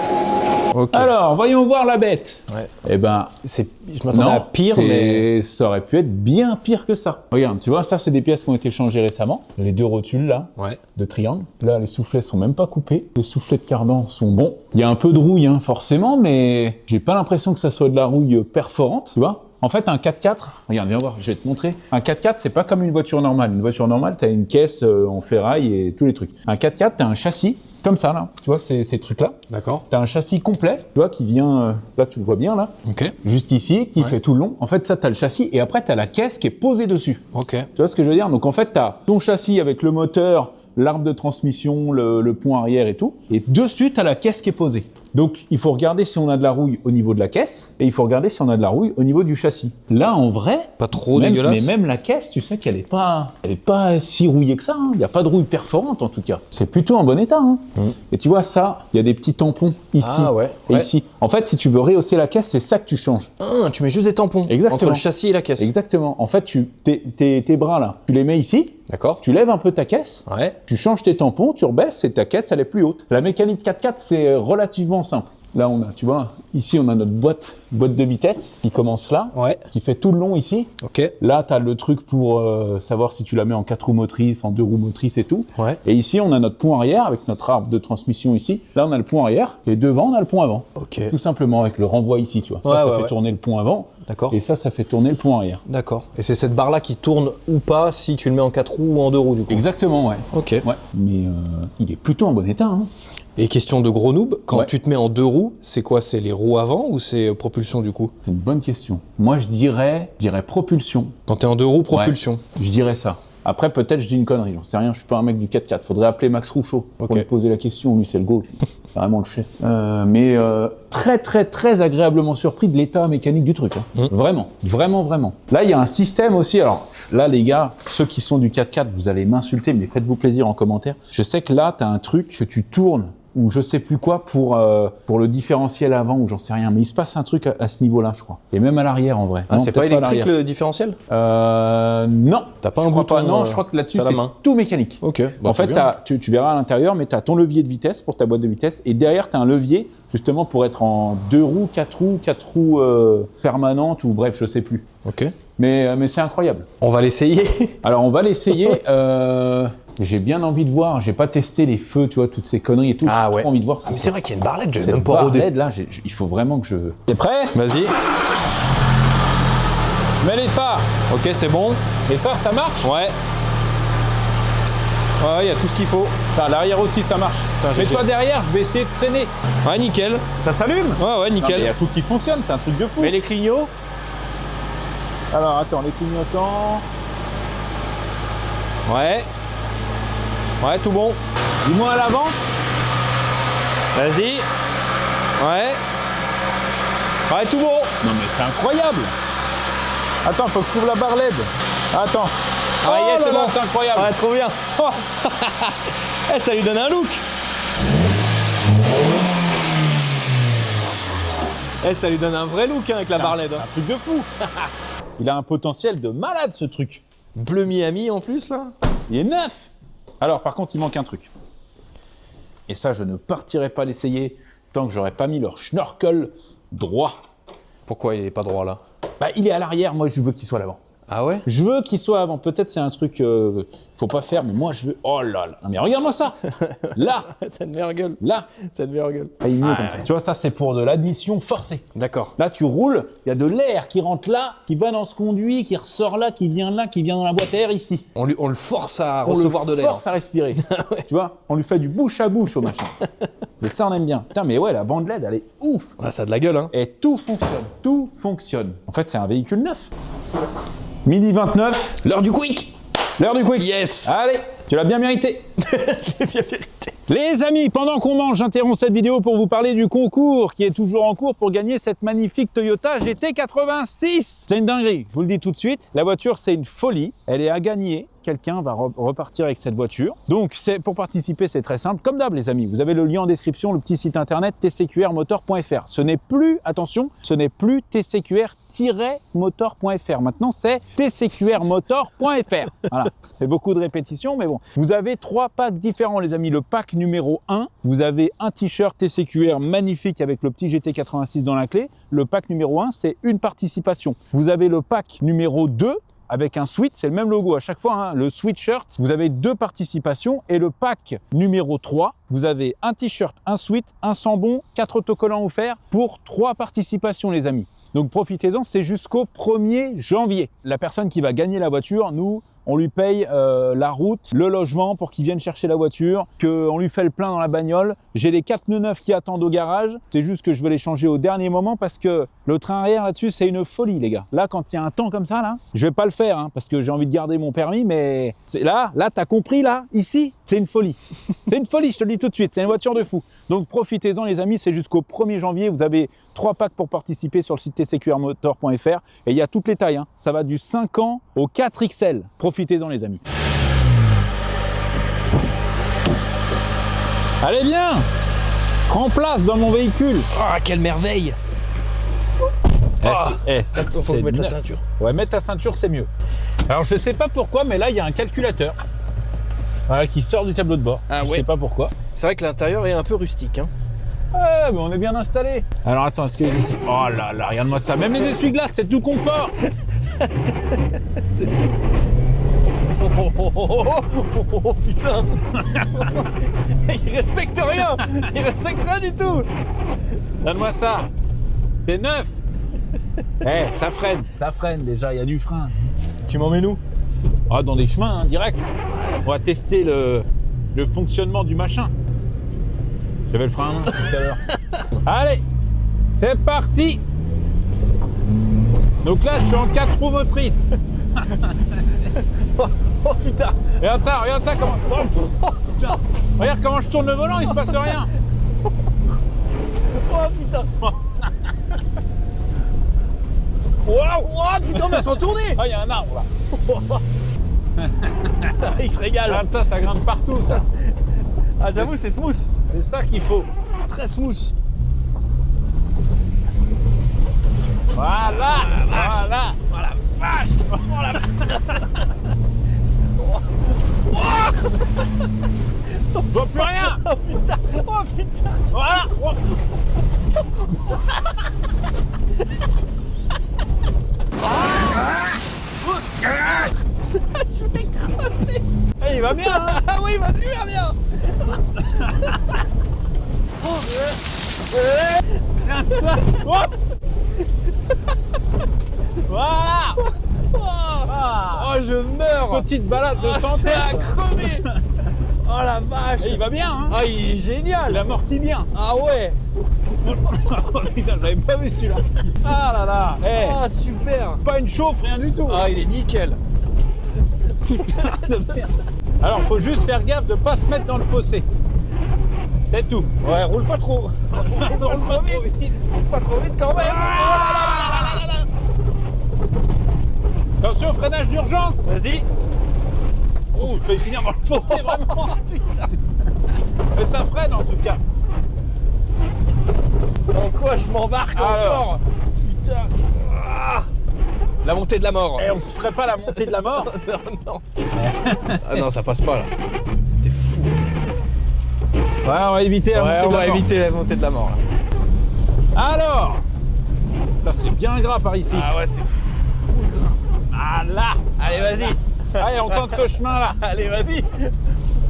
[SPEAKER 2] Ok.
[SPEAKER 1] Alors, voyons voir la bête.
[SPEAKER 2] Ouais.
[SPEAKER 1] Eh ben,
[SPEAKER 2] Je m'attendais à pire, mais...
[SPEAKER 1] ça aurait pu être bien pire que ça. Regarde, tu vois, ça, c'est des pièces qui ont été changées récemment. Les deux rotules, là,
[SPEAKER 2] Ouais.
[SPEAKER 1] de triangle. Là, les soufflets sont même pas coupés. Les soufflets de cardan sont bons. Il y a un peu de rouille, hein, forcément, mais j'ai pas l'impression que ça soit de la rouille perforante, tu vois. En fait, un 4x4, regarde, viens voir, je vais te montrer. Un 4x4, c'est pas comme une voiture normale. Une voiture normale, t'as une caisse en ferraille et tous les trucs. Un 4x4, t'as un châssis, comme ça, là. Tu vois, ces trucs-là.
[SPEAKER 2] D'accord.
[SPEAKER 1] T'as un châssis complet, tu vois, qui vient, là, tu le vois bien, là.
[SPEAKER 2] Ok.
[SPEAKER 1] Juste ici, qui fait tout le long. En fait, ça, t'as le châssis et après, t'as la caisse qui est posée dessus.
[SPEAKER 2] Ok.
[SPEAKER 1] Tu vois ce que je veux dire? Donc, en fait, t'as ton châssis avec le moteur, l'arbre de transmission, le pont arrière et tout. Et dessus, t'as la caisse qui est posée. Donc, il faut regarder si on a de la rouille au niveau de la caisse et il faut regarder si on a de la rouille au niveau du châssis. Là, en vrai,
[SPEAKER 2] Pas trop
[SPEAKER 1] même,
[SPEAKER 2] dégueulasse.
[SPEAKER 1] mais même la caisse, tu sais qu'elle est pas si rouillée que ça. Il n'y a pas de rouille perforante en tout cas. C'est plutôt en bon état. Hein. Et tu vois ça, il y a des petits tampons ici
[SPEAKER 2] Ah ouais.
[SPEAKER 1] et
[SPEAKER 2] Ouais.
[SPEAKER 1] ici. En fait, si tu veux rehausser la caisse, c'est ça que tu changes.
[SPEAKER 2] Ah, tu mets juste des tampons
[SPEAKER 1] Exactement.
[SPEAKER 2] entre le châssis et la caisse.
[SPEAKER 1] Exactement. En fait, tes bras là, tu les mets ici.
[SPEAKER 2] D'accord.
[SPEAKER 1] Tu lèves un peu ta caisse.
[SPEAKER 2] Ouais.
[SPEAKER 1] Tu changes tes tampons, tu rebaisses et ta caisse elle est plus haute. La mécanique 4x4 c'est relativement simple. Là on a, tu vois, ici on a notre boîte de vitesse qui commence là,
[SPEAKER 2] Ouais.
[SPEAKER 1] qui fait tout le long ici.
[SPEAKER 2] Ok.
[SPEAKER 1] Là tu as le truc pour savoir si tu la mets en 4 roues motrices, en 2 roues motrices et tout.
[SPEAKER 2] Ouais.
[SPEAKER 1] Et ici on a notre pont arrière avec notre arbre de transmission ici. Là on a le pont arrière et devant on a le pont avant.
[SPEAKER 2] Ok.
[SPEAKER 1] Tout simplement avec le renvoi ici, tu vois. Ça
[SPEAKER 2] Ouais,
[SPEAKER 1] fait
[SPEAKER 2] ouais.
[SPEAKER 1] tourner le pont avant
[SPEAKER 2] D'accord.
[SPEAKER 1] et ça fait tourner le pont arrière.
[SPEAKER 2] D'accord. Et c'est cette barre-là qui tourne ou pas si tu le mets en 4 roues ou en 2 roues du coup.
[SPEAKER 1] Exactement, ouais.
[SPEAKER 2] Ok.
[SPEAKER 1] Ouais, mais il est plutôt en bon état. Hein.
[SPEAKER 2] Et question de gros noob, quand
[SPEAKER 1] Ouais.
[SPEAKER 2] tu te mets en 2 roues, c'est quoi? C'est les roues avant ou c'est propulsion du coup?
[SPEAKER 1] C'est une bonne question. Moi, je dirais propulsion.
[SPEAKER 2] Quand t'es en 2 roues, propulsion.
[SPEAKER 1] Ouais, je dirais ça. Après, peut-être, je dis une connerie. J'en sais rien. Je suis pas un mec du 4x4. Faudrait appeler Max Rouchot pour
[SPEAKER 2] Ok.
[SPEAKER 1] lui poser la question. Lui, c'est le go. C'est vraiment le chef. Mais très, très, très agréablement surpris de l'état mécanique du truc. Hein. Vraiment, vraiment, vraiment. Là, il y a un système aussi. Alors, là, les gars, ceux qui sont du 4x4, vous allez m'insulter, mais faites-vous plaisir en commentaire. Je sais que là, tu as un truc que tu tournes ou je sais plus quoi pour le différentiel avant ou j'en sais rien. Mais il se passe un truc à ce niveau-là, je crois. Et même à l'arrière, en vrai.
[SPEAKER 2] Ah,
[SPEAKER 1] Non,
[SPEAKER 2] c'est pas
[SPEAKER 1] peut-être à
[SPEAKER 2] électrique
[SPEAKER 1] l'arrière.
[SPEAKER 2] le différentiel?
[SPEAKER 1] Non.
[SPEAKER 2] T'as pas
[SPEAKER 1] Je
[SPEAKER 2] un
[SPEAKER 1] crois
[SPEAKER 2] bouton,
[SPEAKER 1] Non, je crois que là-dessus,
[SPEAKER 2] c'est à la
[SPEAKER 1] c'est
[SPEAKER 2] main.
[SPEAKER 1] tout mécanique.
[SPEAKER 2] Ok. Bah,
[SPEAKER 1] En fait, tu verras à l'intérieur, mais tu as ton levier de vitesse pour ta boîte de vitesse. Et derrière, tu as un levier, justement, pour être en 2 roues, 4 roues permanentes, ou bref, je sais plus.
[SPEAKER 2] Ok.
[SPEAKER 1] Mais c'est incroyable.
[SPEAKER 2] On va l'essayer.
[SPEAKER 1] Alors, on va l'essayer. J'ai bien envie de voir. J'ai pas testé les feux, tu vois, toutes ces conneries et tout.
[SPEAKER 2] Ah
[SPEAKER 1] J'ai
[SPEAKER 2] ouais.
[SPEAKER 1] trop envie de voir.
[SPEAKER 2] Ah, mais c'est vrai qu'il y a une barlette, j'avais
[SPEAKER 1] Cette
[SPEAKER 2] même pas
[SPEAKER 1] barre
[SPEAKER 2] rodé.
[SPEAKER 1] LED, là, il faut vraiment que je... T'es prêt?
[SPEAKER 2] Vas-y.
[SPEAKER 1] Je mets les phares.
[SPEAKER 2] Ok, c'est bon.
[SPEAKER 1] Les phares, ça marche?
[SPEAKER 2] Ouais. Ouais, il y a tout ce qu'il faut.
[SPEAKER 1] Enfin, l'arrière aussi, ça marche.
[SPEAKER 2] j'ai-
[SPEAKER 1] Mets-toi derrière, je vais essayer de freiner.
[SPEAKER 2] Ouais, nickel.
[SPEAKER 1] Ça s'allume?
[SPEAKER 2] Ouais,
[SPEAKER 1] Il y
[SPEAKER 2] nickel.
[SPEAKER 1] a tout qui fonctionne, c'est un truc de fou.
[SPEAKER 2] Mais les clignots?
[SPEAKER 1] Alors attends, les clignotants.
[SPEAKER 2] Ouais. Ouais, tout bon.
[SPEAKER 1] Dis-moi à l'avant.
[SPEAKER 2] Vas-y. Ouais. Ouais, tout bon.
[SPEAKER 1] Non mais c'est incroyable. Attends, faut que je trouve la barre LED. Attends.
[SPEAKER 2] Ah,
[SPEAKER 1] Oh
[SPEAKER 2] yes,
[SPEAKER 1] là
[SPEAKER 2] c'est
[SPEAKER 1] là,
[SPEAKER 2] bon.
[SPEAKER 1] c'est incroyable.
[SPEAKER 2] Ouais, trop bien.
[SPEAKER 1] Oh.
[SPEAKER 2] Eh, ça lui donne un look. Eh, ça lui donne un vrai look hein, avec la barre LED.
[SPEAKER 1] C'est un truc de fou. Il a un potentiel de malade ce truc.
[SPEAKER 2] Bleu Miami en plus là.
[SPEAKER 1] Il est neuf. Alors par contre, il manque un truc. Et ça, je ne partirai pas l'essayer tant que j'aurai pas mis leur schnorkel droit.
[SPEAKER 2] Pourquoi il est pas droit là?
[SPEAKER 1] Bah, il est à l'arrière, moi je veux qu'il soit à l'avant.
[SPEAKER 2] Ah ouais?
[SPEAKER 1] Je veux qu'il soit avant. Peut-être c'est un truc faut pas faire, mais moi je veux. Oh là là. Non mais regarde-moi ça. Là,
[SPEAKER 2] Ça te met en gueule.
[SPEAKER 1] là.
[SPEAKER 2] Ça te met en gueule.
[SPEAKER 1] Ah, il est mieux comme ça. Tu vois, ça c'est pour de l'admission forcée.
[SPEAKER 2] D'accord.
[SPEAKER 1] Là, tu roules, il y a de l'air qui rentre là, qui va dans ce conduit, qui ressort là, qui vient dans la boîte à air ici.
[SPEAKER 2] On le force à
[SPEAKER 1] On
[SPEAKER 2] recevoir
[SPEAKER 1] le
[SPEAKER 2] de l'air.
[SPEAKER 1] force à respirer. Tu vois, on lui fait du bouche à bouche au machin. Et ça, on aime bien. Putain, mais ouais, la bande LED, elle est ouf.
[SPEAKER 2] Ah, ça a de la gueule hein.
[SPEAKER 1] Et tout fonctionne. Tout fonctionne. En fait, c'est un véhicule neuf. Midi 29,
[SPEAKER 2] L'heure du quick.
[SPEAKER 1] l'heure du quick.
[SPEAKER 2] Yes.
[SPEAKER 1] Allez, tu l'as bien mérité.
[SPEAKER 2] Je l'ai bien vérité.
[SPEAKER 1] Les amis, pendant qu'on mange, j'interromps cette vidéo pour vous parler du concours qui est toujours en cours pour gagner cette magnifique Toyota GT86. C'est une dinguerie, je vous le dis tout de suite. La voiture, c'est une folie. Elle est à gagner quelqu'un va repartir avec cette voiture. Donc pour participer, c'est très simple. Comme d'hab les amis, vous avez le lien en description, le petit site internet tcqrmotor.fr. Ce n'est plus, attention, ce n'est plus tcqr-motor.fr. Maintenant c'est tcqrmotor.fr. Voilà, c'est beaucoup de répétitions, mais bon. Vous avez 3 packs différents les amis. Le pack numéro 1, vous avez un t-shirt TCQR magnifique avec le petit GT86 dans la clé. Le pack numéro 1, c'est une participation. Vous avez le pack numéro 2, avec un sweat, c'est le même logo à chaque fois, hein, le sweatshirt, vous avez 2 participations. Et le pack numéro 3, vous avez un t-shirt, un sweat, un sambon, 4 autocollants offerts pour 3 participations les amis. Donc profitez-en, c'est jusqu'au 1er janvier. La personne qui va gagner la voiture, nous, on lui paye la route, le logement pour qu'il vienne chercher la voiture, qu'on lui fait le plein dans la bagnole. J'ai les 4 pneus neufs qui attendent au garage. C'est juste que je veux les changer au dernier moment parce que le train arrière là-dessus, c'est une folie les gars. Là, quand il y a un temps comme ça, là, je vais pas le faire hein, parce que j'ai envie de garder mon permis, mais là, t'as compris là, ici, c'est une folie. C'est une folie, je te le dis tout de suite, c'est une voiture de fou. Donc profitez-en les amis, c'est jusqu'au 1er janvier. Vous avez 3 packs pour participer sur le site tcqrmotor.fr et il y a toutes les tailles. Hein. Ça va du 5 ans au 4XL. Profitez-en les amis. Allez viens, prends place dans mon véhicule.
[SPEAKER 2] Ah, quelle merveille! Attends, faut que je mette la ceinture.
[SPEAKER 1] Ouais, mettre ta ceinture, c'est mieux. Alors, je sais pas pourquoi, mais là, il y a un calculateur qui sort du tableau de bord.
[SPEAKER 2] Ah
[SPEAKER 1] je
[SPEAKER 2] ouais.
[SPEAKER 1] sais pas pourquoi.
[SPEAKER 2] C'est vrai que l'intérieur est un peu rustique. Hein.
[SPEAKER 1] Ouais, mais on est bien installé. Alors, attends, est-ce que les essuie... Oh là là, regarde-moi ça. Même les essuie-glaces, c'est tout confort.
[SPEAKER 2] C'est tout. Oh, putain. Il respecte rien. Il respecte rien du tout.
[SPEAKER 1] Donne-moi ça. C'est neuf. Ça freine déjà, il y a du frein.
[SPEAKER 2] Tu m'emmènes où?
[SPEAKER 1] Ah, dans des chemins, hein, direct. On va tester le fonctionnement du machin. J'avais le frein à main tout à l'heure. Allez, c'est parti. Donc là, je suis en 4 roues motrices.
[SPEAKER 2] Oh putain.
[SPEAKER 1] Regarde ça, comment... Oh, putain. Regarde comment je tourne le volant, il se passe rien.
[SPEAKER 2] Oh putain. Waouh, putain, mais elles sont tournées.
[SPEAKER 1] Ah, il y a un arbre là.
[SPEAKER 2] Il se régale.
[SPEAKER 1] Regarde ça grimpe partout ça.
[SPEAKER 2] Ah, j'avoue, c'est smooth.
[SPEAKER 1] C'est ça qu'il faut.
[SPEAKER 2] Très smooth.
[SPEAKER 1] Voilà, voilà.
[SPEAKER 2] Oh la vache. Oh la
[SPEAKER 1] Je vois plus rien.
[SPEAKER 2] Oh putain. Oh putain.
[SPEAKER 1] Voilà. Oh.
[SPEAKER 2] Je vais crever.
[SPEAKER 1] Hey, il va bien hein.
[SPEAKER 2] Ah oui, il va super bien.
[SPEAKER 1] Oh. Voilà.
[SPEAKER 2] Oh, je meurs.
[SPEAKER 1] Petite balade de santé.
[SPEAKER 2] C'est à crever. Oh la vache.
[SPEAKER 1] Et il va bien hein.
[SPEAKER 2] Ah, il est génial.
[SPEAKER 1] Il amortit bien.
[SPEAKER 2] Ah ouais.
[SPEAKER 1] Oh putain, j'avais pas vu celui-là. Ah là là. Hey.
[SPEAKER 2] Ah, super.
[SPEAKER 1] Pas une chauffe, rien du tout.
[SPEAKER 2] Ah, il est nickel.
[SPEAKER 1] Alors, faut juste faire gaffe de pas se mettre dans le fossé. C'est tout.
[SPEAKER 2] Ouais, roule pas trop. Roule pas trop vite. Pas trop vite quand même.
[SPEAKER 1] Attention, freinage d'urgence.
[SPEAKER 2] Vas-y.
[SPEAKER 1] Oh, il fait finir dans le fossé vraiment.
[SPEAKER 2] Oh putain.
[SPEAKER 1] Mais ça freine en tout cas.
[SPEAKER 2] Dans quoi je m'embarque
[SPEAKER 1] Alors.
[SPEAKER 2] encore? Putain. Ah. La montée de la mort.
[SPEAKER 1] Et on se ferait pas la montée de la mort?
[SPEAKER 2] Non. Ah non, ça passe pas là. T'es fou.
[SPEAKER 1] Ouais, on va éviter la montée de la mort.
[SPEAKER 2] On va éviter la montée de la mort là.
[SPEAKER 1] Alors, ça c'est bien gras par ici.
[SPEAKER 2] Ah ouais, c'est fou.
[SPEAKER 1] Ah là.
[SPEAKER 2] Allez, vas-y.
[SPEAKER 1] Allez, on tente ce chemin là.
[SPEAKER 2] Allez, vas-y.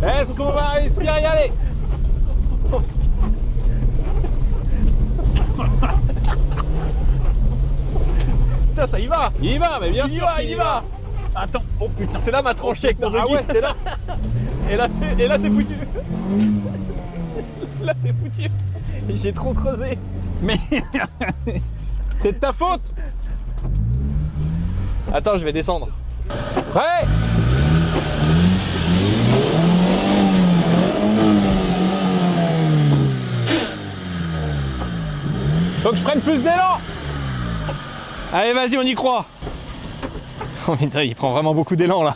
[SPEAKER 1] Est-ce qu'on va réussir à y aller?
[SPEAKER 2] Putain, ça y va.
[SPEAKER 1] Il y va, mais bien
[SPEAKER 2] Il y
[SPEAKER 1] sûr.
[SPEAKER 2] va,
[SPEAKER 1] qu'il
[SPEAKER 2] il y va.
[SPEAKER 1] Attends, oh putain.
[SPEAKER 2] C'est là ma tranchée avec mon
[SPEAKER 1] Ah
[SPEAKER 2] buggy.
[SPEAKER 1] ouais, c'est là.
[SPEAKER 2] Et là, c'est foutu. Là, c'est foutu. J'ai trop creusé.
[SPEAKER 1] Mais c'est de ta faute.
[SPEAKER 2] Attends, je vais descendre.
[SPEAKER 1] Prêt? Faut que je prenne plus d'élan.
[SPEAKER 2] Allez, vas-y, on y croit. Oh putain, il prend vraiment beaucoup d'élan là.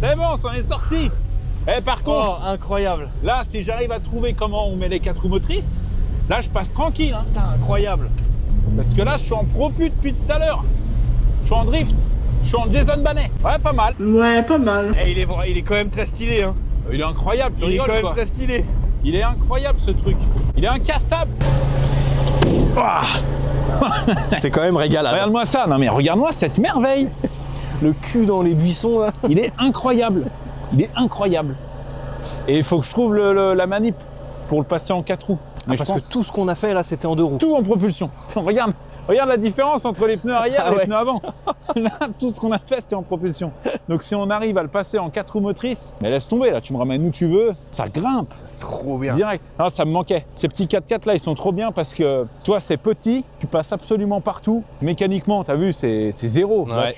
[SPEAKER 1] C'est bon, ça en est sorti. Et par contre,
[SPEAKER 2] incroyable.
[SPEAKER 1] là, si j'arrive à trouver comment on met les 4 roues motrices, là, je passe tranquille. Hein.
[SPEAKER 2] Putain, incroyable.
[SPEAKER 1] Parce que là, je suis en pro-pu depuis tout à l'heure. Je suis en drift. Je suis en Jason Banet. Ouais, pas mal.
[SPEAKER 2] Eh, il est quand même très stylé, hein.
[SPEAKER 1] Il est incroyable, tu
[SPEAKER 2] Il est
[SPEAKER 1] rigoles,
[SPEAKER 2] quand même
[SPEAKER 1] quoi.
[SPEAKER 2] très stylé.
[SPEAKER 1] Il est incroyable, ce truc. Il est incassable. Ouah.
[SPEAKER 2] C'est quand même régalade.
[SPEAKER 1] Regarde-moi ça. Non, mais regarde-moi cette merveille.
[SPEAKER 2] Le cul dans les buissons, là.
[SPEAKER 1] Il est incroyable. Il est incroyable. Et il faut que je trouve la manip pour le passer en 4 roues. Mais
[SPEAKER 2] Parce
[SPEAKER 1] je pense
[SPEAKER 2] que tout ce qu'on a fait, là, c'était en 2 roues.
[SPEAKER 1] tout en propulsion. Attends, regarde la différence entre les pneus arrière et
[SPEAKER 2] Ah
[SPEAKER 1] les
[SPEAKER 2] ouais.
[SPEAKER 1] pneus avant. Là, tout ce qu'on a fait, c'était en propulsion. Donc si on arrive à le passer en 4 roues motrices, mais laisse tomber, là, tu me ramènes où tu veux, ça grimpe.
[SPEAKER 2] C'est trop bien.
[SPEAKER 1] Direct. Non, ça me manquait. Ces petits 4x4 là, ils sont trop bien parce que toi, c'est petit, tu passes absolument partout. Mécaniquement, t'as vu, c'est zéro. Là,
[SPEAKER 2] Ouais.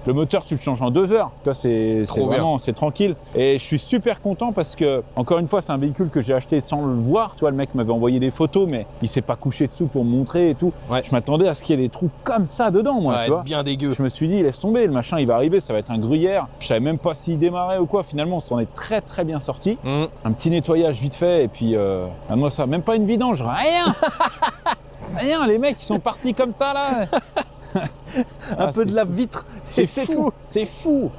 [SPEAKER 1] le moteur, tu le changes en 2 heures. Toi, c'est
[SPEAKER 2] Trop
[SPEAKER 1] vraiment, c'est tranquille. Et je suis super content parce que, encore une fois, c'est un véhicule que j'ai acheté sans le voir. Tu vois, le mec m'avait envoyé des photos, mais il s'est pas couché dessous pour me montrer et tout.
[SPEAKER 2] Ouais.
[SPEAKER 1] Je m'attendais à ce qu'il y ait des trous comme ça dedans, moi.
[SPEAKER 2] Ouais,
[SPEAKER 1] Tu vois.
[SPEAKER 2] bien dégueu.
[SPEAKER 1] Je me suis dit, laisse tomber, le machin, il va arriver, ça va être un gruyère. Je savais même pas s'il démarrait ou quoi. Finalement, on s'en est très très bien sorti. Un petit nettoyage vite fait et puis moi ça, même pas une vidange, rien. Rien, les mecs ils sont partis comme ça là.
[SPEAKER 2] Un peu de lave-vitre.
[SPEAKER 1] C'est fou, c'est fou.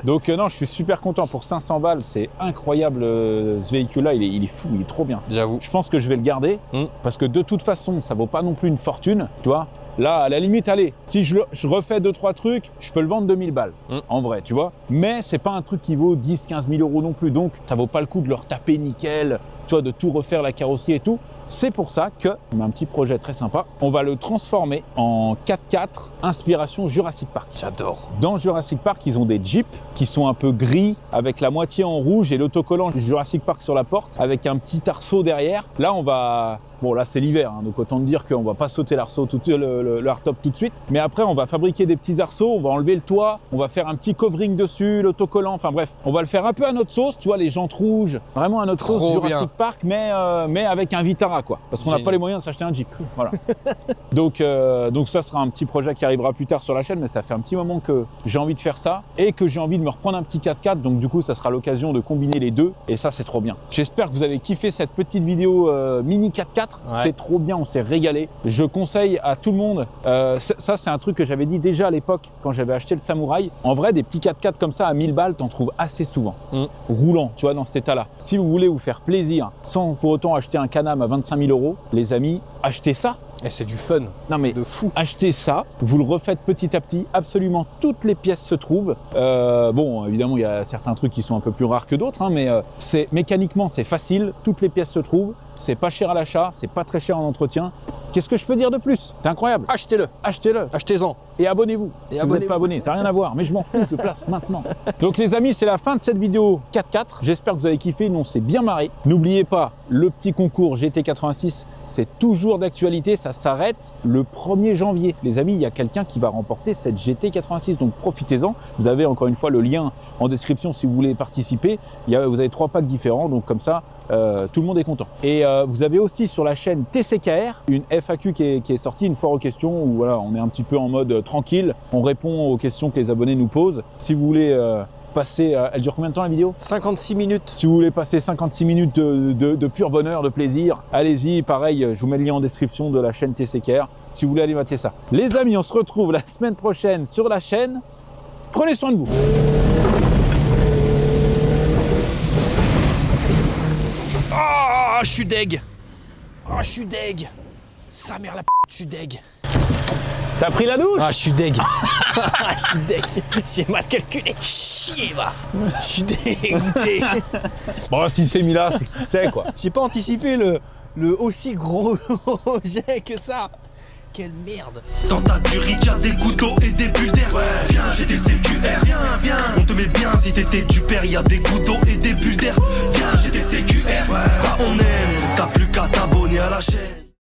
[SPEAKER 1] Donc non, je suis super content pour 500 balles, c'est incroyable ce véhicule là, il est fou, il est trop bien.
[SPEAKER 2] J'avoue.
[SPEAKER 1] Je pense que je vais le garder parce que de toute façon, ça vaut pas non plus une fortune, tu vois. Là, à la limite, allez, si je refais 2-3 trucs, je peux le vendre 2000 balles, en vrai, tu vois. Mais c'est pas un truc qui vaut 10-15 000 euros non plus, donc ça vaut pas le coup de le retaper nickel, tu vois, de tout refaire la carrosserie et tout. C'est pour ça qu'on a un petit projet très sympa. On va le transformer en 4x4 inspiration Jurassic Park.
[SPEAKER 2] J'adore.
[SPEAKER 1] Dans Jurassic Park, ils ont des Jeeps qui sont un peu gris, avec la moitié en rouge et l'autocollant Jurassic Park sur la porte, avec un petit arceau derrière. Là, on va... Bon, là, c'est l'hiver, hein, donc autant te dire qu'on va pas sauter l'arceau le hardtop tout de suite. Mais après, on va fabriquer des petits arceaux, on va enlever le toit, on va faire un petit covering dessus, l'autocollant, enfin bref. On va le faire un peu à notre sauce, tu vois, les jantes rouges, vraiment à notre
[SPEAKER 2] Trop
[SPEAKER 1] sauce
[SPEAKER 2] bien.
[SPEAKER 1] Jurassic Park, mais avec un Vitara, quoi. Parce qu'on n'a
[SPEAKER 2] Génial.
[SPEAKER 1] pas les moyens de s'acheter un Jeep. Voilà. Donc ça sera un petit projet qui arrivera plus tard sur la chaîne, mais ça fait un petit moment que j'ai envie de faire ça et que j'ai envie de me reprendre un petit 4x4. Donc du coup, ça sera l'occasion de combiner les deux et ça, c'est trop bien. J'espère que vous avez kiffé cette petite vidéo mini 4x4.
[SPEAKER 2] Ouais.
[SPEAKER 1] C'est trop bien, on s'est régalé. Je conseille à tout le monde. Ça, c'est un truc que j'avais dit déjà à l'époque quand j'avais acheté le Samouraï. En vrai, des petits 4x4 comme ça à 1000 balles, t'en trouves assez souvent. Roulant, tu vois, dans cet état-là. Si vous voulez vous faire plaisir sans pour autant acheter un Can-Am à 25 000 euros, les amis, achetez ça.
[SPEAKER 2] Et c'est du fun.
[SPEAKER 1] Non mais
[SPEAKER 2] De fou.
[SPEAKER 1] achetez ça, vous le refaites petit à petit, absolument toutes les pièces se trouvent. Bon, évidemment, il y a certains trucs qui sont un peu plus rares que d'autres, hein, mais mécaniquement, c'est facile, toutes les pièces se trouvent, c'est pas cher à l'achat, c'est pas très cher en entretien. Qu'est-ce que je peux dire de plus? C'est incroyable.
[SPEAKER 2] Achetez-le.
[SPEAKER 1] Achetez-le
[SPEAKER 2] Achetez-en.
[SPEAKER 1] et abonnez-vous.
[SPEAKER 2] Et
[SPEAKER 1] Si vous n'êtes
[SPEAKER 2] abonnez-vous.
[SPEAKER 1] pas abonné, ça n'a rien à voir, mais je m'en fous, je le place maintenant. Donc les amis, c'est la fin de cette vidéo 4x4. J'espère que vous avez kiffé, nous on s'est bien marré. N'oubliez pas, le petit concours GT86, c'est toujours d'actualité, ça s'arrête le 1er janvier. Les amis, il y a quelqu'un qui va remporter cette GT86, donc profitez-en. Vous avez encore une fois le lien en description si vous voulez participer. Vous avez 3 packs différents, donc comme ça, tout le monde est content. Et vous avez aussi sur la chaîne TCKR une FAQ qui est sortie, une foire aux questions, où voilà, on est un petit peu en mode tranquille, on répond aux questions que les abonnés nous posent. Si vous voulez passer, elle dure combien de temps la vidéo?
[SPEAKER 2] 56 minutes.
[SPEAKER 1] Si vous voulez passer 56 minutes de pur bonheur, de plaisir, allez-y, pareil, je vous mets le lien en description de la chaîne TCKR, si vous voulez aller mater ça. Les amis, on se retrouve la semaine prochaine sur la chaîne, prenez soin de vous.
[SPEAKER 2] Ah, je suis deg. Ah, je suis deg. Sa mère la p***, je suis deg.
[SPEAKER 1] T'as pris la douche?
[SPEAKER 2] Ah, je suis deg. Je suis deg. J'ai mal calculé. Chier, va. Je suis dégoûté.
[SPEAKER 1] Bon, si c'est mis là, c'est qui sait quoi.
[SPEAKER 2] J'ai pas anticipé le aussi gros jet que ça. Quelle merde.
[SPEAKER 6] Dans ta durite, y'a des couteaux et des bulles d'air. Viens, j'ai des CQR. Viens, on te met bien si t'étais du père. Y'a des couteaux et des bulles d'air. Viens, j'ai des CQR. Quand on aime, t'as plus qu'à t'abonner à la chaîne.